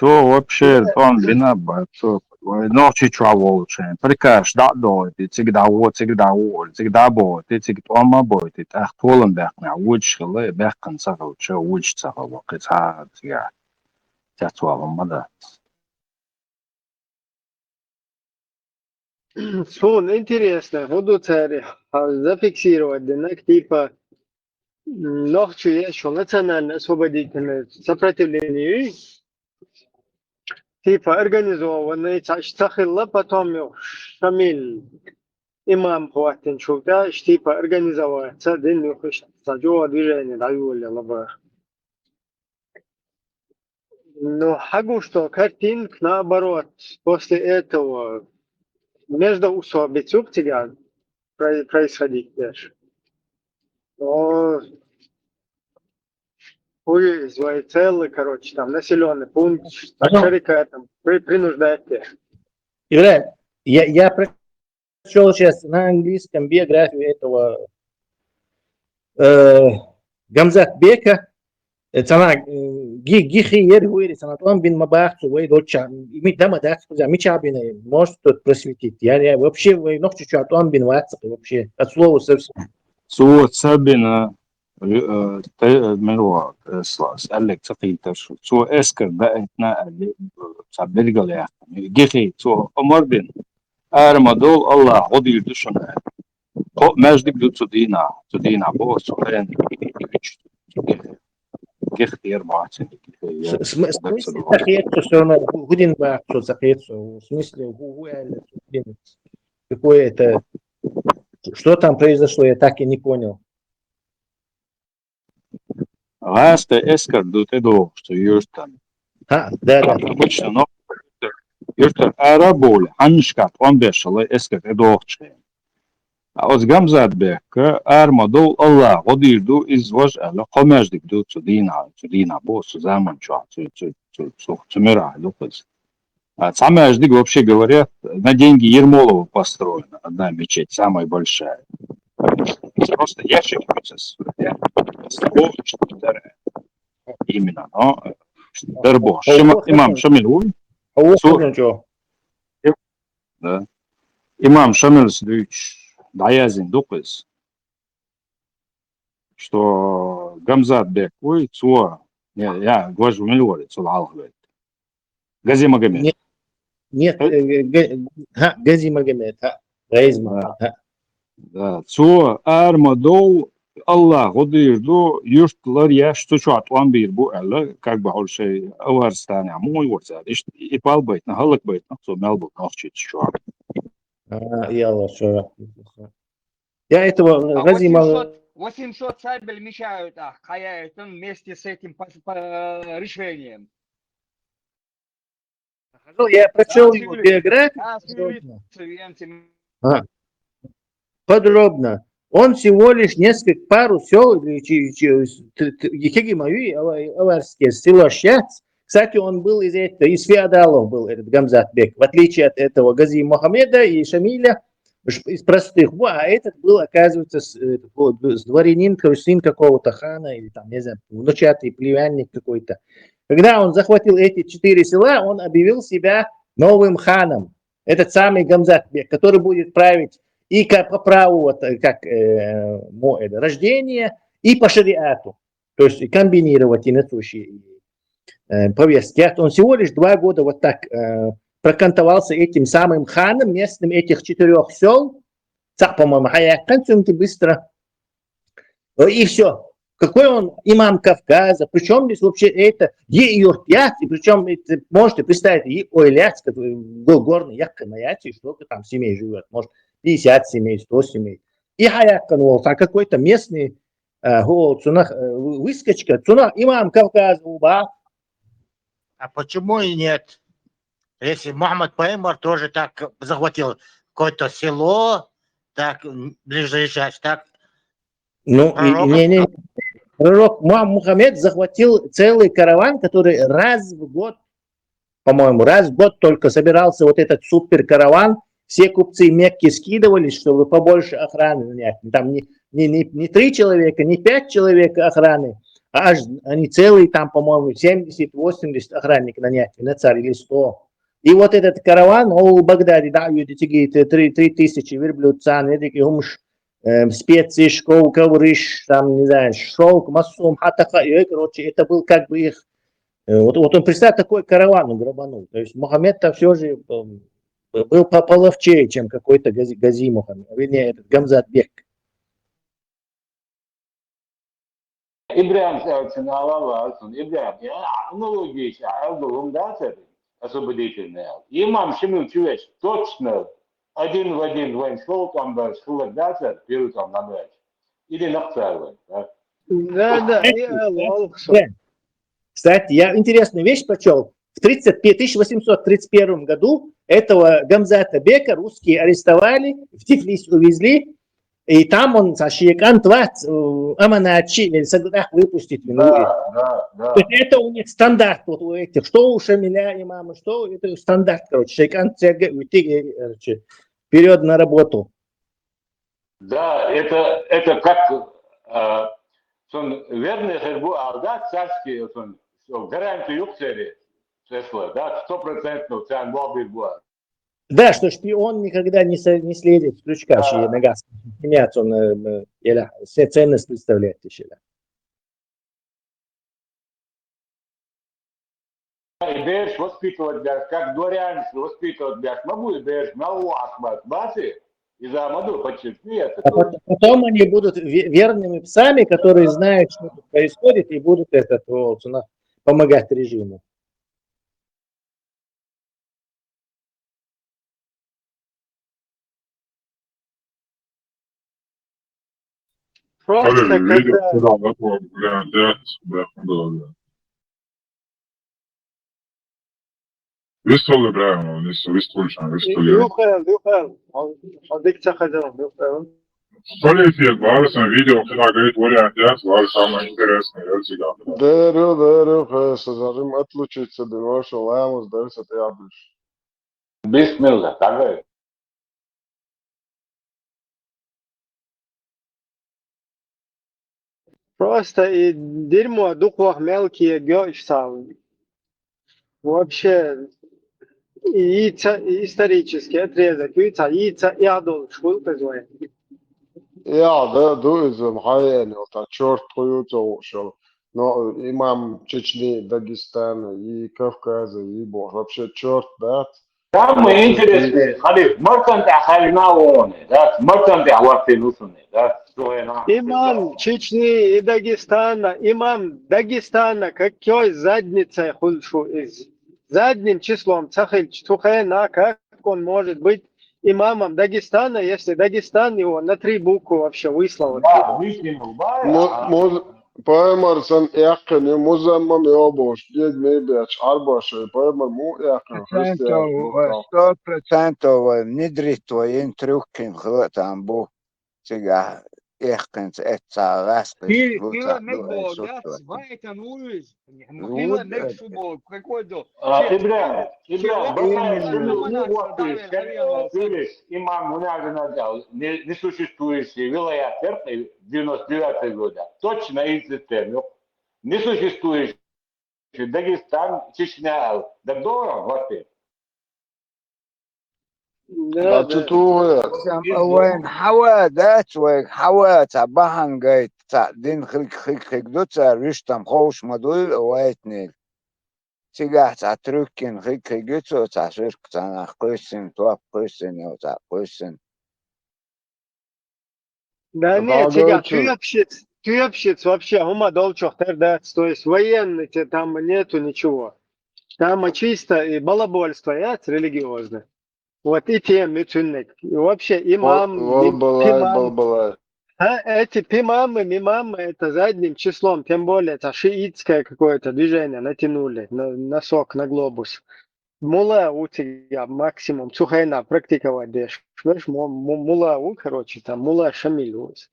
تو вообще он бина то ночи travel chain прикаш да до ты всегда бо ты всегда ма бо ты ахтолен бах на уч хле бах кан сахал че уч сахал вакыт ха я тятвал мада Сун, интересно, буду царь зафиксировать, динак типа ночью еще национально-освободительное сопротивление, типа организованный, цахилла, потом Шамиль, имам Хуатин Шута, типа организоваться, день юхиш, саджо движение, даю лаба. Но хагу, что картинка наоборот, после этого между усобицу тебя происходить даже. Но хуй целый, короче, там населенный пункт, шарика там принуждает тебя. Ибрahim, я прочел сейчас на английском биографию этого Гамзат Бека. Цана гихи ергуири санатуан бин мабахцу вей доча. Ми дама дакс кузя ми чабине может тут просветить. Я вообще вей ногчу чатуан бин вацак вообще от слова совсем. سو تسابنا ملوا سلاس قالك تقيت سو اسكر بقتنا اللي تسابلقل يعني جيخي سو امردين ارمدول الله عضي دشنا مجدك دو تدينا بو سوهان جيخ دير معتن Смысл захеется, что он гудин бахцу захеется. В смысле, какое это, что там произошло, я так и не понял. Ласта эскер до того, что юстан. Да. Обычно, но يرتر أرابول حنشكات وانبشل اسكت ادوخشين. Aus Gamzatbeka ármadó Allah godírdu izvaz el komezdik du zu Dina bo zusammen zu Мирайлупас. Самеждик, вообще говоря, на деньги Ермолова построена одна мечеть, самая большая. Просто ящик именно, но Дербош. Имам Шамилуй. Да. Имам Шамил Сдвич Даязин Дукас, что Гамзат Бек, ой, Цуа, я говорю, миллион, Цуа говорит. Гази Магомед. Нет, Гази Магомед, Да, Цуа Армадол Аллах, годирду, юштлар яш, что атлан бир бу, элла, как бы all шей, аварстан, мой ворцад, и палбайт, на халак байт, на цу мелбу, нахчит, что. Ялла, что. Я этого Гази Магомед. 800 сабель мешают, хаяют вместе с этим решением. Я прочел его биографию. Подробно. Он всего лишь пару сел, аварские село Щац. Кстати, он был из феодалов был этот Гамзат Бек, в отличие от этого Гази Мухаммеда и Шамиля, из простых. А этот был, оказывается, дворянин, сын какого-то хана, или там, не знаю, внучатый племянник какой-то. Когда он захватил эти 4 села, он объявил себя новым ханом. Этот самый Гамзат Бек, который будет править и по праву вот, как рождения, и по шариату. То есть комбинировать иносущие повестки. Он всего лишь 2 года вот так прокантовался этим самым ханом местным этих 4 сел. По-моему, быстро. И все. Какой он имам Кавказа, причем здесь вообще это юртят, и причем это, можете представить, и ойляц, горный якканаяти, сколько там семей живет, может 50 семей, 100 семей. И хаяккан, а какой-то местный выскочка, имам Кавказа, А почему и нет? Если Мухаммад Пайгамбар тоже так захватил какое-то село, так ближайшее, так. Ну, пророк Мухаммед захватил целый караван, который раз в год, по-моему, раз в год только собирался вот этот суперкараван. Все купцы Мекки скидывались, чтобы побольше охраны нанять. Там не 3 человека, не 5 человек охраны, а аж они целые там, по-моему, 70-80 охранников нанять на царь или 100. И вот этот караван, в Багдаде, да, 3000 верблюдцан, специи, школ, коврыш, там, не знаю, шелк, массум, хатаха, и, короче, это был как бы их, вот он, представь, такой караван он грабанул. То есть Мухаммед-то все же был половчее, чем какой-то Гази Мухаммед, вернее, этот Гамзат Бек. İbrahim Selçuk'un varsın. İbrahim ya аналогия аргументация освободительная. Имам Шамил Чувеш точно один в один вошел там да шулагдаться, первый там набрать. Или нахцарывать. Да. Кстати, я интересную вещь прочел. В 1831 году этого Гамзата Бека русские арестовали, в Тифлис увезли, и там он Шейкан Тват Аманачи согласен выпустить. Да. То есть это у них стандарт вот у этих, что у Шамиля имама, что это стандарт, короче, Шейкан уйти вперед на работу. Да, это как верный хербу Арда, царский гарантию юксери, да, 100% царь Бобби была. Да, что шпион никогда не следит с крючка, что на газ меняется, он все ценность представляет еще. И Берш воспитывать, как дворянство воспитывать, могу и Берш на Ахмад Баси и за Амаду подчеркнуть. А потом они будут верными псами, которые знают, что тут происходит, и будут помогать режиму. Просто видел, когда... вчера такой, глядят, Вистол Ибраимов, вистольчан, вистолер. Юхел. Дикция хозяин, Юхел. Солифиет, барысын видео, когда говорит вариант, бар самое интересное, я всегда. Дарю, Хасазарим, отлучиться, Бимаша, Ламус, Дарса, Ябиш. Бисмилла, tagay. Просто и дерьмо, духлах мелкие гёшсал. Вообще, яйца, исторический отрезок, яйца и адол, что это звать? Ja, du ist محيان وتا شورت قيوته وشو но имам Чечни, Дагестана и Кавказа и вообще черт, да? Самое интересное, Халиф, можно ты охальнал да? Можно ты охватил да? Имам Чечни и Дагестана, имам Дагестана, какой задницей хульшу из задним числом Цахиль Чтухена, как он может быть имамом Дагестана, если Дагестан его на 3 буквы вообще выслал? Да, выкинул, Поймар сан яқын, музаммам ябош, дед мебяч, арбаши, поймар му яқын, христиан. 100% ندري توين تروكين خلطان بو تيجا يحقن تأتى غاسق Кила Мекбол, да, Свайтан Уиз, Кила Мекшубол, какой до? Ибрahim, имам Мунагана не существующий вилая церкви 99 года, точно инцидент, не существующий Дагестан, Чечня, Дагдора, вот Да, وين حوادات وين حواد تبعهن جاي دين خلق دوتا رشتم خوش مدول وايتنيل تيجا تتركين خلق جوتو تشرك تنا قيسن تواب قيسن يو تا قيسن Да нет, Тюепщиц вообще, ума долчох тердец, то есть военный, там нету ничего. Там чисто и балабольство, религиозное. Вот и тем митюнник. И вообще имам, пимам. Эти пимамы, мимамы, это задним числом, тем более это шиитское какое-то движение натянули на носок, на глобус. Мула у тебя максимум цухайна практиковать дешь. Мула у, короче, там мула шамилюсь.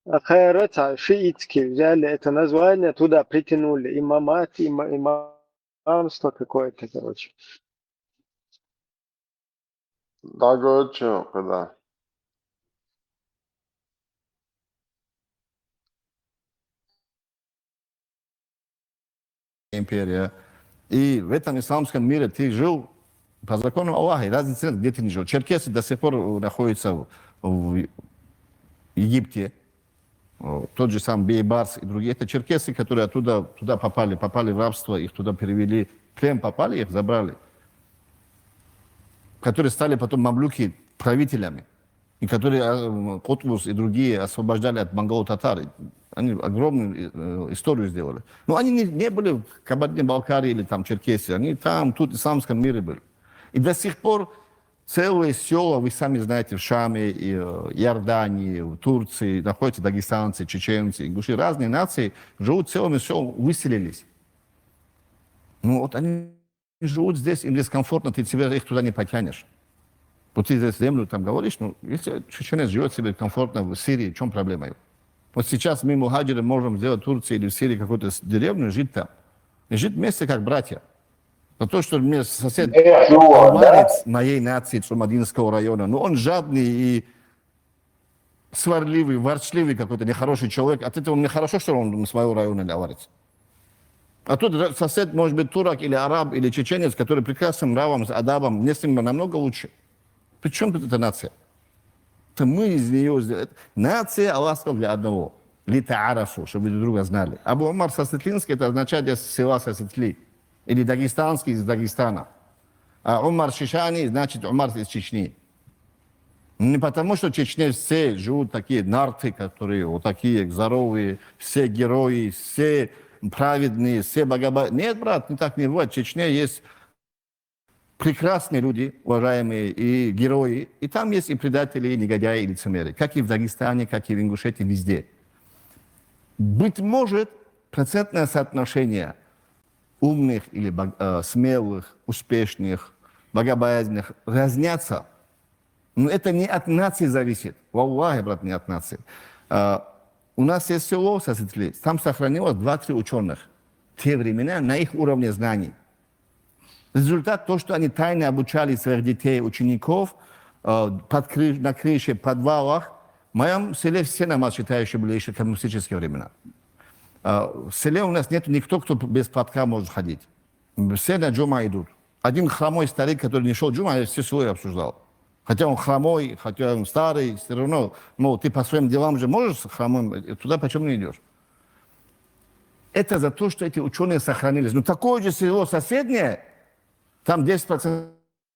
А хайрата шиитские взяли это название, туда притянули имамат, имамство какое-то, короче. Да, горчо, когда. Империя. И в этом исламском мире ты жил по закону Аллаха, и разницы нет, где ты не жил. Черкесы до сих пор находятся в Египте. Тот же сам Бейбарс и другие. Это черкесы, которые туда попали в рабство, их туда перевели. В плен попали, их забрали. Которые стали потом мамлюки правителями, и которые Котвус и другие освобождали от монголо-татар. Они огромную историю сделали. Но они не были в Кабардино-Балкарии или там Черкесии, они там, тут в исламском мире были. И до сих пор целые села, вы сами знаете, в Шаме, и Иордании, в Турции, находятся дагестанцы, чеченцы, ингуши, разные нации живут целыми селами, выселились. Ну вот они живут здесь, им здесь комфортно, ты себя их туда не потянешь. Вот ты здесь землю там говоришь, ну, если чеченец живет себе комфортно в Сирии, в чем проблема? Вот сейчас мы, мухаджиры, можем сделать в Турции или в Сирии какую-то деревню и жить там. И жить вместе как братья. Но то, что мне сосед аварец моей нации, Цумадинского района, ну он жадный и сварливый, ворчливый какой-то, нехороший человек. От этого мне хорошо, что он с моего района аварец. А тут сосед может быть турок или араб или чеченец, который прекрасным нравом, с адабом, мне с ним намного лучше. При чем тут эта нация? Это мы из нее сделали. Нация, Аллах сказал, для одного. Литаарафу, чтобы друг друга знали. Абу Умар Сасетлинский, это означает из села Сасетли. Или дагестанский из Дагестана. А Умар Шишани, значит Умар из Чечни. Не потому, что в Чечне все живут такие нарты, которые вот такие здоровые, все герои, все праведные, все богобоязненные. Нет, брат, не так не бывает. В Чечне есть прекрасные люди, уважаемые, и герои. И там есть и предатели, и негодяи, и лицемеры. Как и в Дагестане, как и в Ингушетии, везде. Быть может, процентное соотношение умных или смелых, успешных, богобоязненных разнятся. Но это не от нации зависит. Валлахи, брат, не от нации. У нас есть село Сосетли, там сохранилось 2-3 ученых. В те времена на их уровне знаний. Результат то, что они тайно обучали своих детей, учеников на крыше, подвалах. В моем селе все намаз читающие были еще коммунистические времена. В селе у нас нет никто, кто без платка может ходить. Все на джума идут. Один хромой старик, который не шел джума, я все село обсуждал. Хотя он хромой, хотя он старый, все равно, мол, ты по своим делам же можешь хромым, туда почему не идешь? Это за то, что эти ученые сохранились. Но такое же село соседнее, там 10%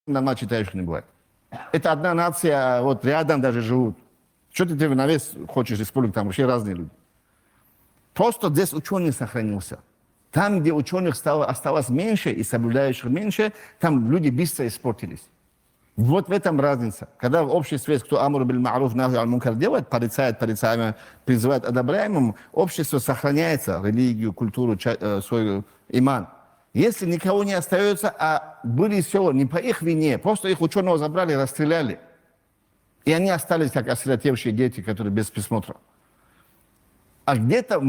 намаз читающих не бывает. Это одна нация, вот рядом даже живут. Что ты на вес хочешь использовать, там вообще разные люди. Просто здесь ученый сохранился. Там, где ученых осталось меньше и соблюдающих меньше, там люди быстро испортились. Вот в этом разница. Когда в обществе есть кто амур биль ма'руф нахи аль мункар делает, порицает порицаемое, призывает одобряемому, общество сохраняется, религию, культуру, свой иман. Если никого не остается, а были села не по их вине, просто их ученого забрали, расстреляли. И они остались как осиротевшие дети, которые без присмотра. А где-то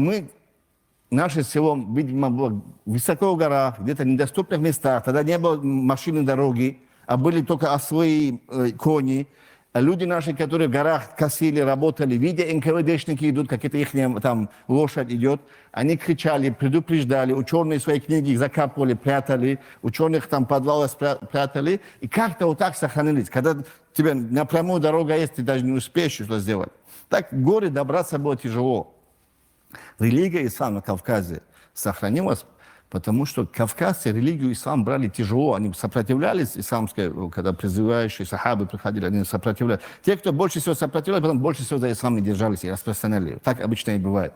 наше село, видимо, было высоко в горах, где-то в недоступных местах, тогда не было машины, дороги, а были только ослы, кони. А люди наши, которые в горах косили, работали, видя НКВДшники идут, какие-то их там лошадь идет, они кричали, предупреждали, ученые свои книги закапывали, прятали, ученых там в подвалах прятали, и как-то вот так сохранились. Когда тебе напрямую дорога есть, ты даже не успеешь что сделать. Так в горе добраться было тяжело. Религия ислам на Кавказе сохранилась, потому что кавказцы религию ислам брали тяжело. Они сопротивлялись исламской, когда призывающие сахабы приходили, они сопротивлялись. Те, кто больше всего сопротивлялись, потом больше всего за ислам не держались и распространяли. Так обычно и бывает.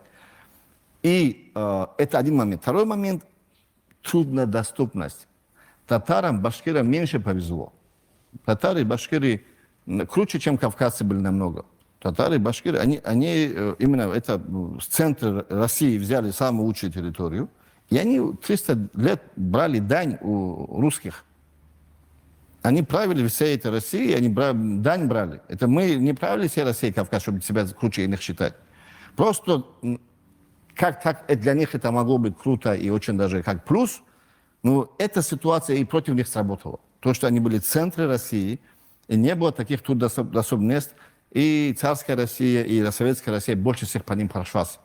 И это один момент. Второй момент – труднодоступность. Татарам, башкирам меньше повезло. Татары и башкиры круче, чем кавказцы были намного. Татары и башкиры, они именно это с центра России взяли самую лучшую территорию, и они 300 лет брали дань у русских. Они правили всей этой Россией, они дань брали. Это мы не правили всей Россией, Кавказ, чтобы себя круче их считать. Просто как так для них это могло быть круто и очень даже как плюс, но эта ситуация и против них сработала. То, что они были в центре России, и не было таких труднодоступных мест, и царская Россия, и советская Россия больше всех по ним прошлась.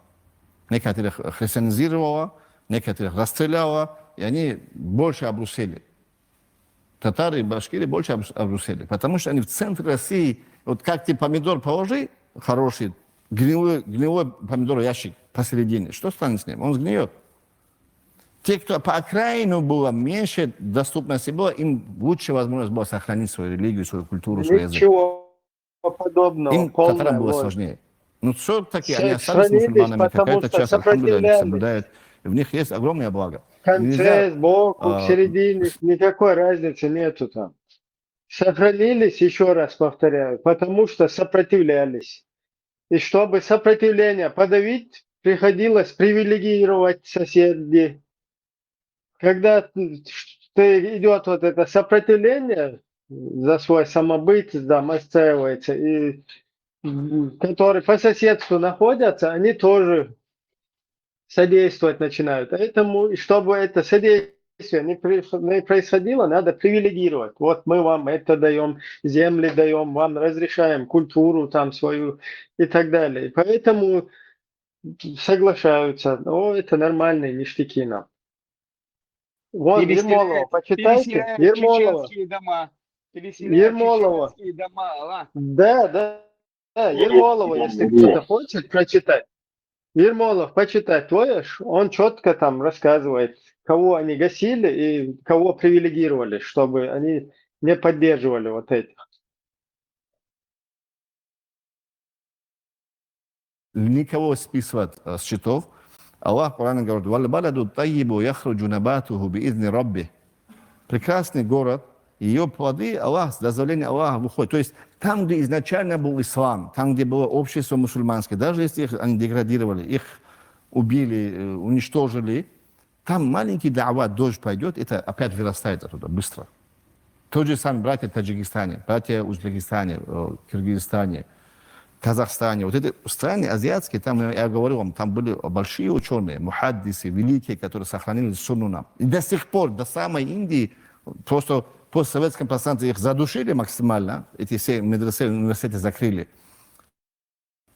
Некоторых христианизировала, некоторых расстреляла, и они больше обрусели. Татары и башкиры больше обрусели, потому что они в центре России, вот как ты помидор положи, хороший, гнилой помидор ящик посередине, что станет с ним? Он сгниет. Те, кто по окраину было, меньше доступности было, им лучше возможность была сохранить свою религию, свою культуру, свой язык. Ничего подобного. Им татарам было сложнее. Ну, все-таки они остались Сохранились, мусульманами, какая-то часть, алхамдулилля, они сопротивлялись. соблюдают. В них есть огромное благо. В конце, сбоку, в середине, никакой разницы нету там. Сохранились, еще раз повторяю, потому что сопротивлялись. И чтобы сопротивление подавить, приходилось привилегировать соседей. Когда идет вот это сопротивление за свой самобыт, там отстаивается, и которые по соседству находятся, они тоже содействовать начинают. Поэтому, чтобы это содействие не происходило, надо привилегировать. Вот мы вам это даем, земли даем, вам разрешаем культуру там свою и так далее. Поэтому соглашаются. О, это нормальные ништяки нам. Вон, Ермолова, почитайте. Ермолова. Дома. Ермолова. Дома, да, Ермолова, если кто-то хочет прочитать. Ермолов, почитай твое, он четко там рассказывает, кого они гасили и кого привилегировали, чтобы они не поддерживали вот этих. Никого списывать с счетов. Аллах в Коране говорит: «Валбаладу тайибу яхруджу набатуху биизни рабби». Прекрасный город, ее плоды, Аллах, с дозволения Аллаха выходят. То есть там, где изначально был ислам, там, где было общество мусульманское, даже если их они деградировали, их убили, уничтожили, Там маленький дават, дождь пойдет, это опять вырастает оттуда быстро. Тот же самый братья в Таджикистане, братья в Узбекистане, Киргизстане, Казахстане. Вот эти страны азиатские, там, я говорю вам, там были большие ученые, мухаддисы, великие, которые сохранили сунну нам. И до сих пор, до самой Индии, просто в постсоветском пространстве их задушили максимально, эти все медресе, университеты закрыли.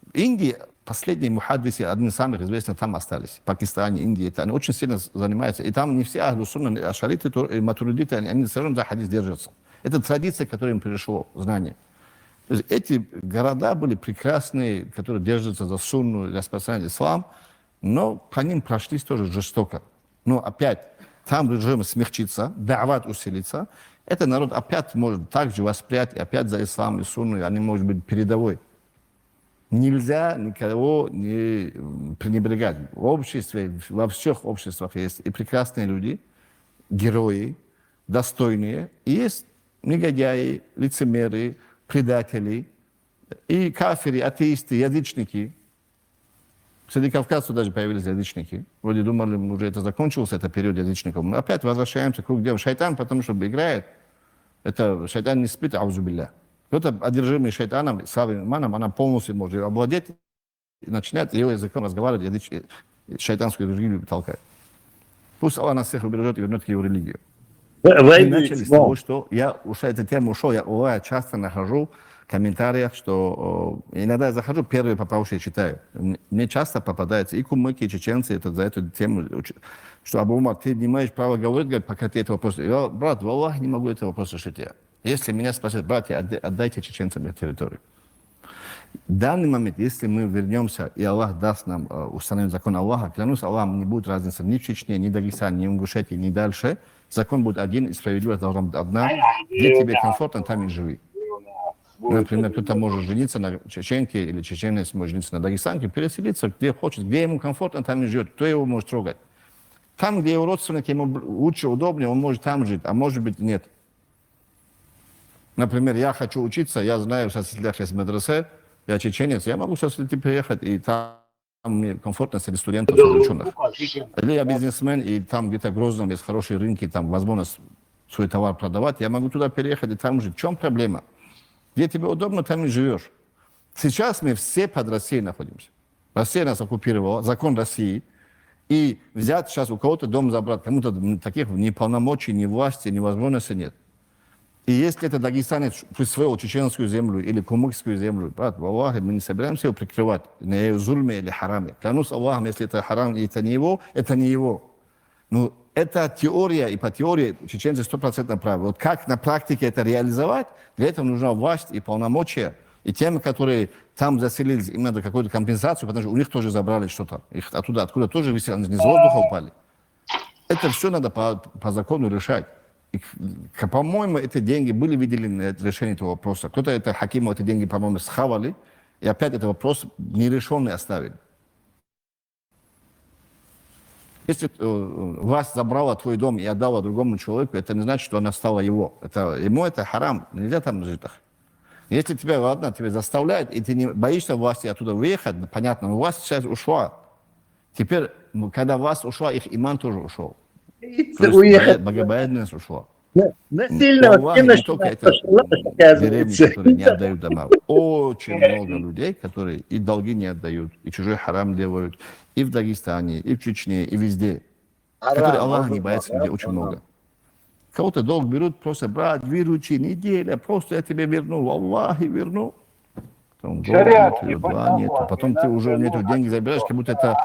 В Индии последние мухаддисы, одни из самых известных, там остались. В Пакистане, Индии, они очень сильно занимаются. И там не все ахлу сунна, ашариты, матуридиты, они все равно за хадис держатся. Это традиция, которая им пришло, знание. То есть эти города были прекрасные, которые держатся за сунну, распространяют ислам, но по ним прошлись тоже жестоко. Но опять, там режим смягчится, дават усилится, этот народ опять может также воспрять, и опять за ислам и сунну, и они могут быть передовой. Нельзя никого не пренебрегать. В обществе, во всех обществах есть и прекрасные люди, герои, достойные, и есть негодяи, лицемеры, предатели, и кафиры, атеисты, язычники. Среди кавказцев даже появились язычники. Вроде думали, уже это закончился, это период язычников. Мы опять возвращаемся к кругу дела. Шайтан, потому что играет, это шайтан не спит, аузубилля. Кто-то, одержимый шайтаном, слабым иманом, она полностью может обладать и начинает его языком разговаривать, шайтанскую религию толкать. Пусть Аллах нас всех убережет и вернет к его религию. Мы начали с того, что я уж эту тему ушел, я часто нахожу в комментариях, что иногда я захожу, первые поправки читаю. Мне часто попадается и кумыки, и чеченцы это за эту тему, что Абу Умар, ты не имеешь права говорить, говорит, пока ты этого вопроса. Я, брат, в Аллахе не могу этого вопроса решить я. Если меня спросят, братья, отдайте чеченцам эту территорию. В данный момент, если мы вернемся, и Аллах даст нам установить закон Аллаха, клянусь Аллахом, не будет разницы ни в Чечне, ни в Дагестане, ни в Ингушетии, ни дальше. Закон будет один, и справедливость должна быть одна. Где тебе комфортно, там и живи. Например, кто-то может жениться на чеченке, или чеченец может жениться на дагестанке, переселиться где хочет, где ему комфортно, там и живет. Кто его может трогать? Там, где его родственники, ему лучше, удобнее, он может там жить, а может быть нет. Например, я хочу учиться, я знаю, что если есть медресе, я чеченец, я могу сейчас переехать, и там мне комфортно среди студентов, среди ученых. Или я бизнесмен, и там где-то в Грозном есть хорошие рынки, там возможность свой товар продавать, я могу туда переехать и там жить. В чем проблема? Где тебе удобно, там и живешь. Сейчас мы все под Россией находимся. Россия нас оккупировала, закон России, и взять сейчас у кого-то дом забрать, кому-то таких ни полномочий, ни власти, ни возможности нет. И если это дагестанец присвоил чеченскую землю или кумыкскую землю, брат, в Аллахе мы не собираемся его прикрывать на ее зульме или хараме. Клянусь Аллахом, если это харам и это не его, это не его. Но это теория, и по теории чеченцы 100% правы. Вот как на практике это реализовать, для этого нужна власть и полномочия. И тем, которые там заселились, им надо какую-то компенсацию, потому что у них тоже забрали что-то. Их оттуда, откуда тоже висели, они не с воздуха упали. Это все надо по закону решать. И, по-моему, эти деньги были выделены на решение этого вопроса. Кто-то это Хакиму эти деньги, по-моему, схавали, и опять этот вопрос нерешенный оставили. Если власть забрала твой дом и отдала другому человеку, это не значит, что она стала его. Ему это харам, нельзя там жить. Если тебя, ладно, тебя заставляют, и ты не боишься власти оттуда выехать, понятно, но власть сейчас ушла. Теперь, когда власть ушла, их иман тоже ушел. Богобоязненность ушла. Насильно не только это деревни, которые не отдают дома. Очень много людей, которые и долги не отдают, и чужой харам делают, и в Дагестане, и в Чечне, и везде. Которые Аллаха не боятся, людей очень много. Кого-то долг берут, просто, брат, выручи, неделя, просто я тебе верну, Аллах и верну. Потом долг нет, два нет, потом ты уже нету деньги забираешь, как будто это...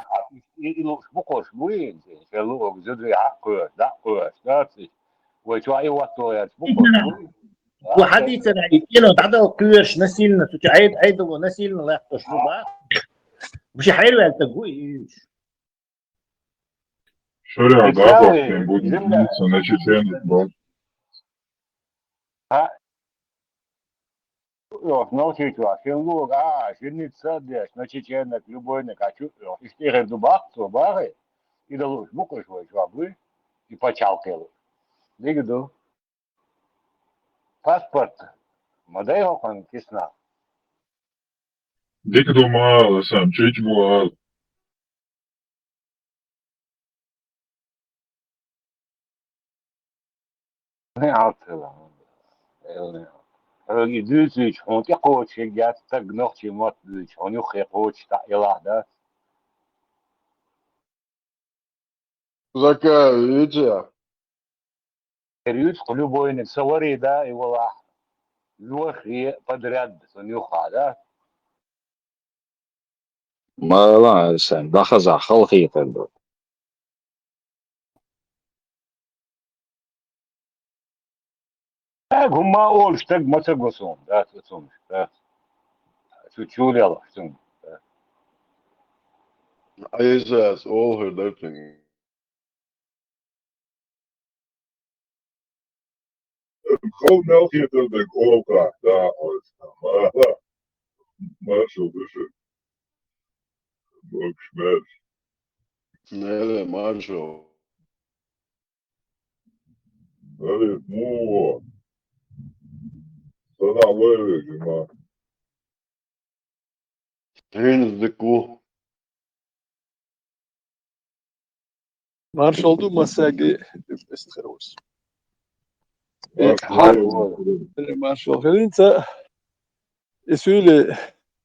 وحديثا يكينو تعدل كيرش نسيلنا عيد عيدو نسيلنا لا تشربها مش حلو انت تقولش Шаря, да, бабки, будем делиться на чеченцев, баб. Научить вас, жениться здесь, на чеченок, любой на качу, и штиры дубах, собары, и далуш, буквы свой швабы, и почалкали. Дигду. Паспорт, модель он кисна. Дикду мало сам, чуть мало. Ne yaptı lan? Yani, öyle düz on te koç gerçekten noch çimat düz. On yok koç ta yalan. Закая, видите? Период любой не савари, да, и вала. Лох и подряд, он юха, да. ما لا sen daha za halkiyeten bu. هم أول اشتق ما تقصون لا تصوم لا تشول يلا تصوم Isaiah's all her living. Gewoon nog je dat ik ook graag daar als maar zo dus ook smet. Nele Marjo. Dat is mooi. Dat is leuk, maar. Henüz de cool. Marshall do Masagi Estreus. Marshall Helinca Isuli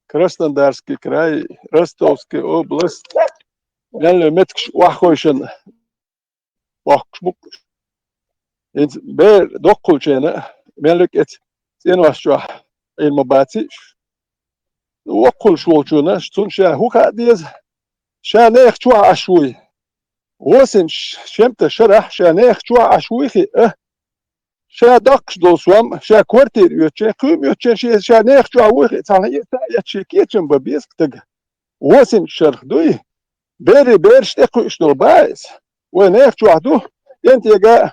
Krasnodarski kraj, Rostovski oblast. Jelle metkš wahkošen. Wahkšmuk. Het beer dokkulčene. Melek et senwasjwa ilmabati. Wakkul shwolchuna stun sha huka diz. Sha nekhchwa ashwi. وسن شمت شرح شانيخ شو عشويخي شا دقش دو سوام شا كورتير يوتشي قيم يوتشي شانيخ شو عويخي تاني يتشي كيتشن ببيسك تق وسن شرح دوي بيري بيرش تقو اشتو بايس ونيخ شو عدو ينت يقا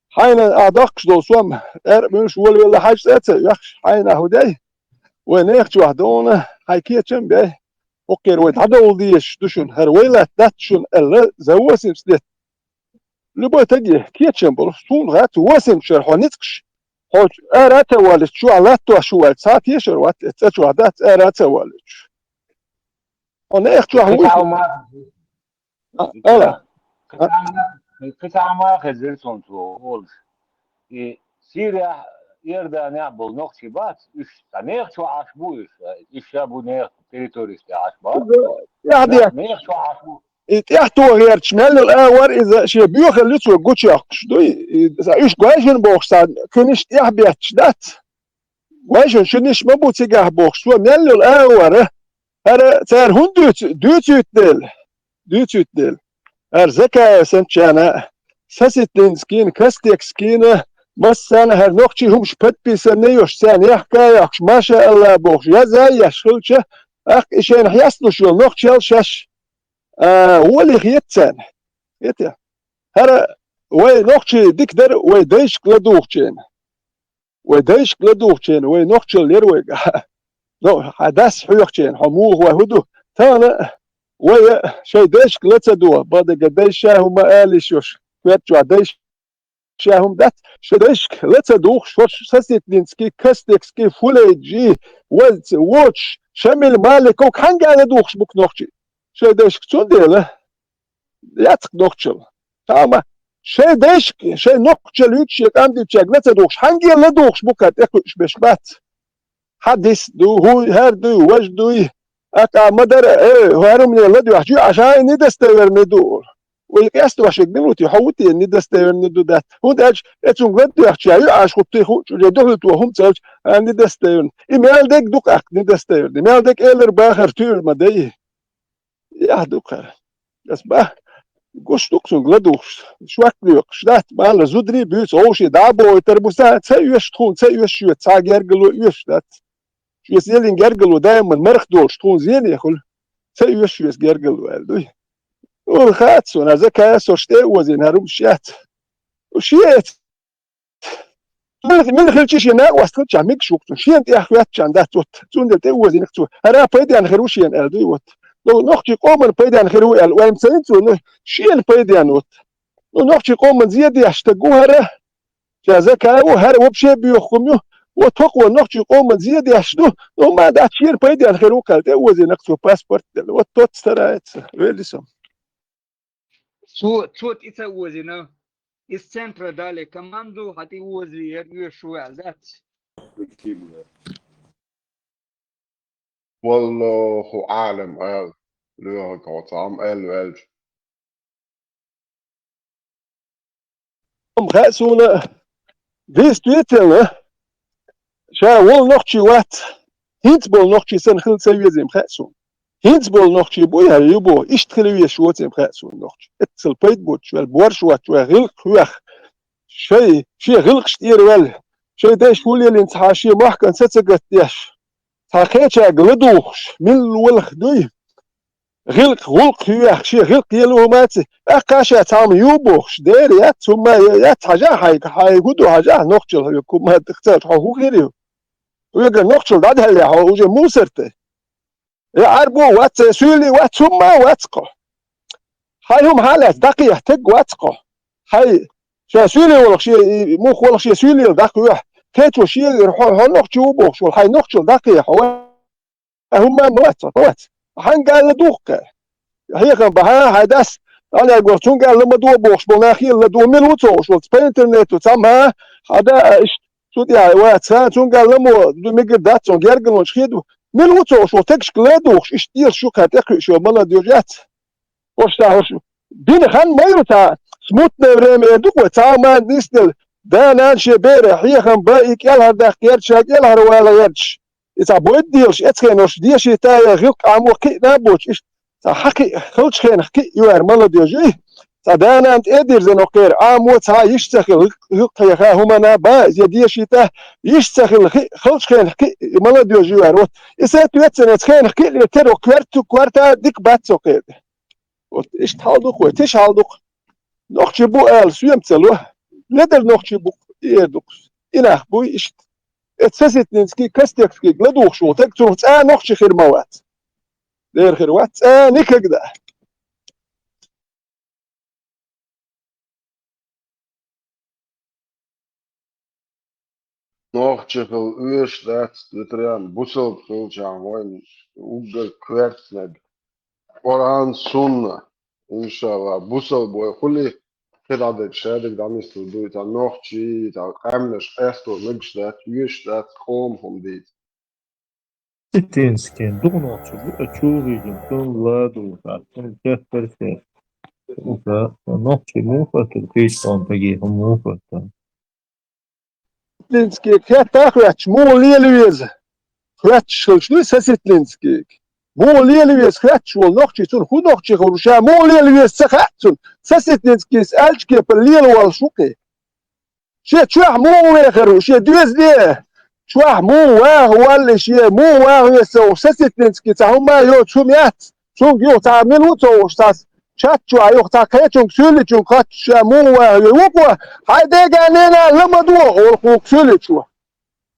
حينا دقش دو سوام منش ولا حاج ساتسا يخش حينا هداي ونيخ شو عدونا هاي كيتشن باي اوكي رويد هذا ولديش دشون هرويلات داتشون الا زواسم سدت لبا تجي كيتشن بول سون غات واسم شرحو نتكش حوج اراتا والد شو علاتو شو والد ساعت يشر وات اتشو عدات اراتا والد انا اختو هوي الا قطع ما خزر صنطو اول سيريا يردا نعبل نقشي بات اش تنيخ شو عشبوش اش شابو نيخ تريتوريس عشبات يعني نيخ شو عشبو يحتو غير شمال الاور اذا شي بيوخ اللي تو غوتشي شدوي ايش غايشن بوخسان كنش يحبيت شدات غايشن شنش مبو تيغه بوخ سو مال الاور هر تار هندوت دوتيت ديل ارزكا سنتشانا ساسيتين سكين كاستيك سكين بس أنا هالنقطة هم شبت بيسنيوش ثاني حكاية ما شاء الله بوخ يا زي يشخلش أخ إشين حيصلوا شو النقطة شاش هو اللي خيتسان يتا هذا وي نقطة دكتور وي دايش كلادوخشين وي نقطة ليروي نو حدث حيوخشين حموه وهدو ثانا وي شيء دايش كلاتسدوه بعد قديش شاهو ما قالش يوش كويتشو دايش شاهم دات شدشك لتدوخ شوش ساسيتلينسكي كاستكسكي فوليجي ولت ووتش شامل مالك وك حنجا على دوخش بوك نوخشي شدشك تنديله ياتك نوخشل تاما شدشك شي نوخشل يوتشيك عندي تشاك لتدوخش حنجا على دوخش بوك هتاكلش بشبات حدث دو هو هردو وجدوي اكا مدر هرم يلدو يحجي عشان ندستور ندور ويقاس واشك دلوتي حوتي اني دستيرن دودات وداج اتون غد يحشايو عاش خطي خو جدوت وهم تاج اني دستيرن ايميل دك دوك اك ني دستيرن ايميل دك الر باخر تور ما دي يا دوك بس با gost ook zo'n gladdoeks zwak leuk staat maar zodri buurt oosje daabo terbusa tsayush tkhun tsayush yut tsagergelo yush dat yeselen gergelo دائما مرخ دوش تخون زين يخل tsayush yus gergelo aldoy والخاتس وانا زكا سوشتي وزين هروم شات وشيت من خلتي شي نا واسترتش عميك شوكتو شي انت اخوات عندها توت تون دي وزين كتو انا بايدي ان خروشي ان الدوي وات لو نختي قوم بايدي ان خرو ال وين سنتو شي بايدي ان وات لو نختي قوم زياد يشتقوها ره جازكا وهر وبشي بيخميو وتقوى نختي قوم زياد يشتو وما دا شي بايدي ان خرو كالتي وزين كتو باسبورت وات سترات ويلسم صوت إتسوزنا из центра дали команду, а ты возле решил, والله عالم قال ليه قوت عم قال خاسونا Wist weten, hè? Zij wil nog je wat. Hintbol nog je zijn heel serieus in Ghetso. Hintbol nog je boy, hij jubo, is serieus wat in Ghetso nog. Het zal peitboot, wel boerswat, wel heel goed. Zij heel gestier wel. Zij deze voelen in het je mag kan zetten het is. Zij gaat je gledoos, mil wel doei. Heel goed, zij heel heel maat. أكاش تعم يوبوش داري ثم يتحجا هاي قدو حاجة نقتل يكون ما تختار حقوق غيره ويقول نقتل بعد هلا وجه موسرته يعربوا وات سولي وات ثم واتقو هاي هم حالات دقيقة تق واتقو هاي شا سولي ولا شيء مخ ولا شيء سولي دقيقة كيتو شيء يروحوا نقتل يوبوش والهاي نقتل دقيقة هم وات هنقال دوقة هي كان بها هداس أنا أقول تونجا لما دو بوش بناخي لما دو ملوتو شو تبينترنت وتسمها هذا إيش شو دي واتسان تونجا لما دو مقدات تونجا يرجعون شخيدو ملوتو شو تكش كلادوش إيش دير شو كاتك شو ملا ديوجات وش تعرف بين خان ما يرتا سموتنا بريم يدوق وتعمل نستل ده نانشي بيرح هي خان بايك يلها داخير شاك يلها روالا يرش إذا بود ديرش إتخنوش ديش يتايا غيق عمو كي نابوش إيش حقي خلش خين حقي يوار ملا ديوجي تدانا أنت إدير زنوقير عموت ها يشتغل غيق يا هما نابا زيادية شيتا يشتغل خلش خين حقي ملا ديوجي يوار إسا تويتسن خين حقي لترو كوارتا ديك باتسو قيد إيش تحالدوك ويتش حالدوك نوخشي بو آل سويم تسلوه لدر نوخشي بو إيردوك إناخ بو إيش اتساسيت ننسكي كستيكسكي لدوخ شو تكتو نوخشي خير موات دير خير وات نكدا nog veel uur dat er aan bussel gaan worden opgekweekt met Koran Sunna inshallah bussel boy خلي كده ده شادك ده مستودو ده nog شيء ده قامنش اختو مجدات يشتات قوم دي Тенские, дуночи, чуридин, ладу, перфект. Ука, ночи муха, кристон таги муха. Линский, это хвач, мол лелевез. Хвач, что сосед Линский. Мол лелевез, хвач, вол ночи, тун худочи, хоруша, мол лелевез, сахатун. Сосед Линский, альчки, перлил вал шуки. Че, чуах, мол лехеру, че, двезде. شواه مو واه ولا شيء مو واه يسوي سيستنسكي تاعهم يو تشوميات شو يو تعمل وتو شتاس شات شو يو تاكيتون سولي شو قاتش مو واه يوقوا هاي دغانينا لما دو او سولي شو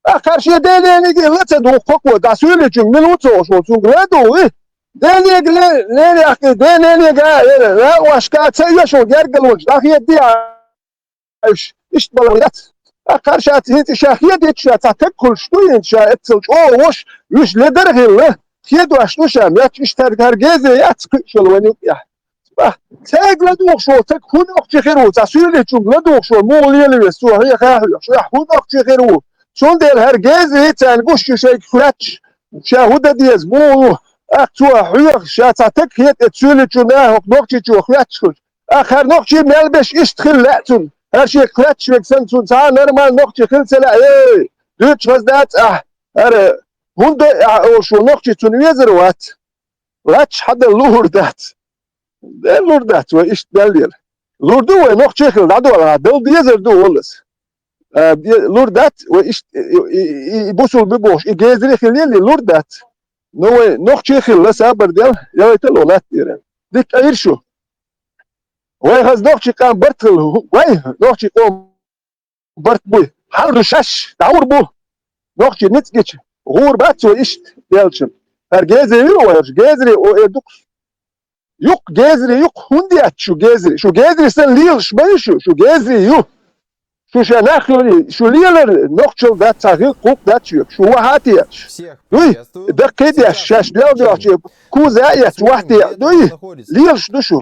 اخر شيء ديني لا تدو قوه دا سولي شو من وتو شو شو غدو ديني لي اخي ديني لا واش كات شو يرجل وجه اخي دي ايش بلغيات أكرشات هيت شاخية ديت شات تأكل شوي إن شاء اتسلج أو وش لدر غيره خيدو أشنو شام ياتش ترجع جزء ياتسك شلوني يا تاج لدوخ شو تكون أختي خيرو تسويل يشوف لدوخ شو مو ليلي يسوع هي خاهية شو يحون أختي خيرو شون دير هرجزء تانقوش شيء فلاتش شاهودة ديز مو أكتوا حير شات تك هيت تسويل يشوف ناه نقطة شو فلاتش آخر نقطة ملبش إشتخل لاتون her şey klatsch wechseln zu zahlen normal noch die Hilsele Deutsch was das Hunde شو noch zu نويزر وات لاتش حدا لور دات ده لور دات وايش دليل لور دو noch شيخل دادو ولا دل ديزر دو ولس لور دات وايش يبوسوا ببوش يجازري خليل لور دات نو noch شيخل لا صبر ديال يا تلولات ديرن ديك ايرشو وای هز نوخشي كان برتل وای نوخشي قوم برت بوي حال رشاش دعور بو نوخشي نتجيش غور باتو إيش ديالشم هر جازري ويرش جازري او ادوكس يوك جازري يوك هندي شو جازري سن ليل شبيشو شو جازري يو شو شناخلي شو ليلر نوخشل دات صاغي قوق دات شو وهاتي دوي دقيت يا شاش ديال كوزايت وحدي دوي ليل شو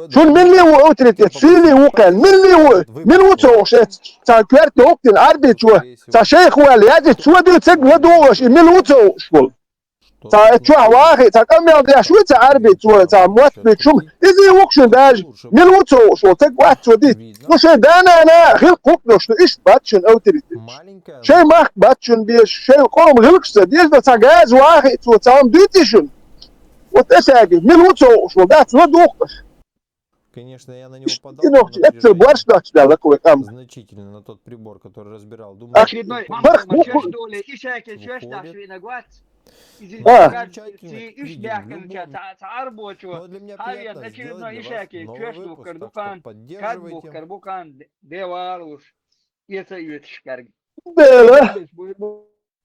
شو من اللي هو اوتريتيت في اللي هو كان من اللي هو من هو توشت تا كارت وقت عربي شو تا شيخ والي هذا شو دي تسق ودوش من هو توش تا شو واخي تا كم يا شو تا عربي شو تا موت بشوم اذا وقشن داج من هو توش وتق وقت ودي مش انا غير قوقش ايش باتشن اوتريتيت شيء ما باتشن بيش شيء قوم غلقش ديش تا جاز واخي تو تا بيتشن وتساقي من هو توش وقت ودوقش Конечно, я на него подал значительно на тот прибор, который разбирал. Думаю, очередной что ли, и шаки, что свиногват.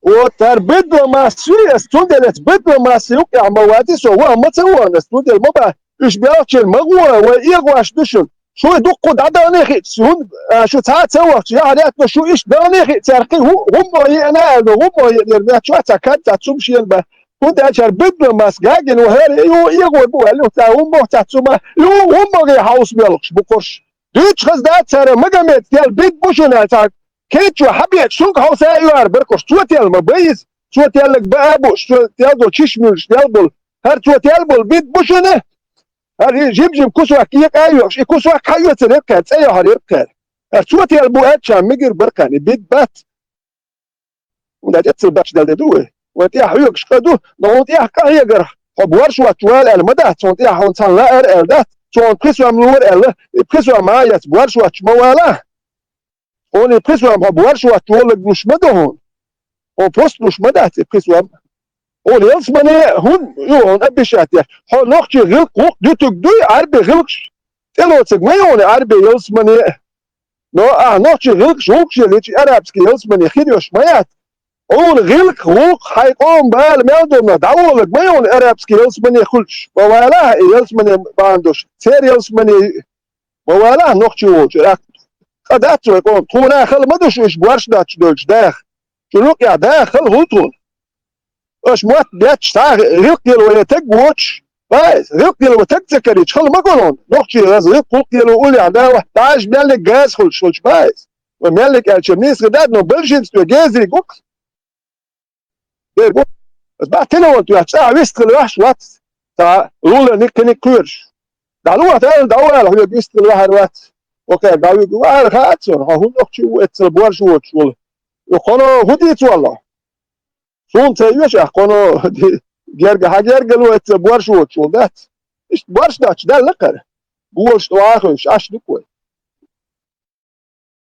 وتربط ماسوية استودلت بدو ماسيوك يا موادي سوا ما تسوى استودل ما إيش بيعرفش المغوى وإيغواش دشون شو يدقوا دعنا خيت شون شو تعال تسوى يا عريتنا شو إيش دعنا خيت ترقي هم ينا هم يرمي شو تكاد تسمشي الب كنت أشر بدو ماس جاجن وهذا إيغوا بو اللي هم تسمى هم غير هاوس بيلقش بقرش ديش خزدات سر مجمد يال بيت بوشنا تاك كيتشو حبيت شنك هوسا يوار بركوش توتيل مبيز توتيل لك بابوش توتيل دو تشملش تيلبل هر توتيل بل بيت بوشنا هر جيب كسوة كيك ايوش كسوة كايو تريبكا تسيو هريبكا هر توتيل بو اتشا ميجر بركاني بيت بات ودا جتسل باتش دال دوه وانتيا حيوك شقدو نونتيا كايجر حبوارش واتوال المدى تونتيا هونتان لا ارده تون كسوة ملور ال كسوة مايا تبوارش واتشموالا oni prisvam habuaršu atolek dušmada hon. On post dušmada te prisvam. On elsmane hun jo on abishat ya. Ha noqchi gilq qoq dutuk duy arbe gilq. Telotsek me on arbe elsmane. No noqchi gilq shokchi lech arabski elsmane khiryosh mayat. On gilq qoq hayqon bal meldom dawolek me on arabski elsmane khulch. Wala elsmane bandosh. Ser elsmane wala noqchi woj. قدرت يكون تونا خل ما دوش إيش بورش داتش دوش داخ شنو يا داخل هوتون إيش موت داتش تاع ريقيل ولا تقوتش بس ريقيل وتكتكريش خل ما قولون نقشي غاز ريقيل وقولي عداوة تعاش مالك جاز خلش خلش بس ومالك الشميس غداد نو بلجنس تو جازري قوك بس بعد تلو انتو يحتاع ويستغل وحش وات تاع رولا نيك كورش دعوة تعال دعوة هو بيستغل واحد وات اوكي داوي قوار خاتون ها هون اختشو اتل بورشو تشول يقولو هديت والله سون تيوش اخونو جرجا هاجرجلو اتل بورشو تشول دات ايش بورش داتش ده لقر بورش تو اخو ايش اش دكوي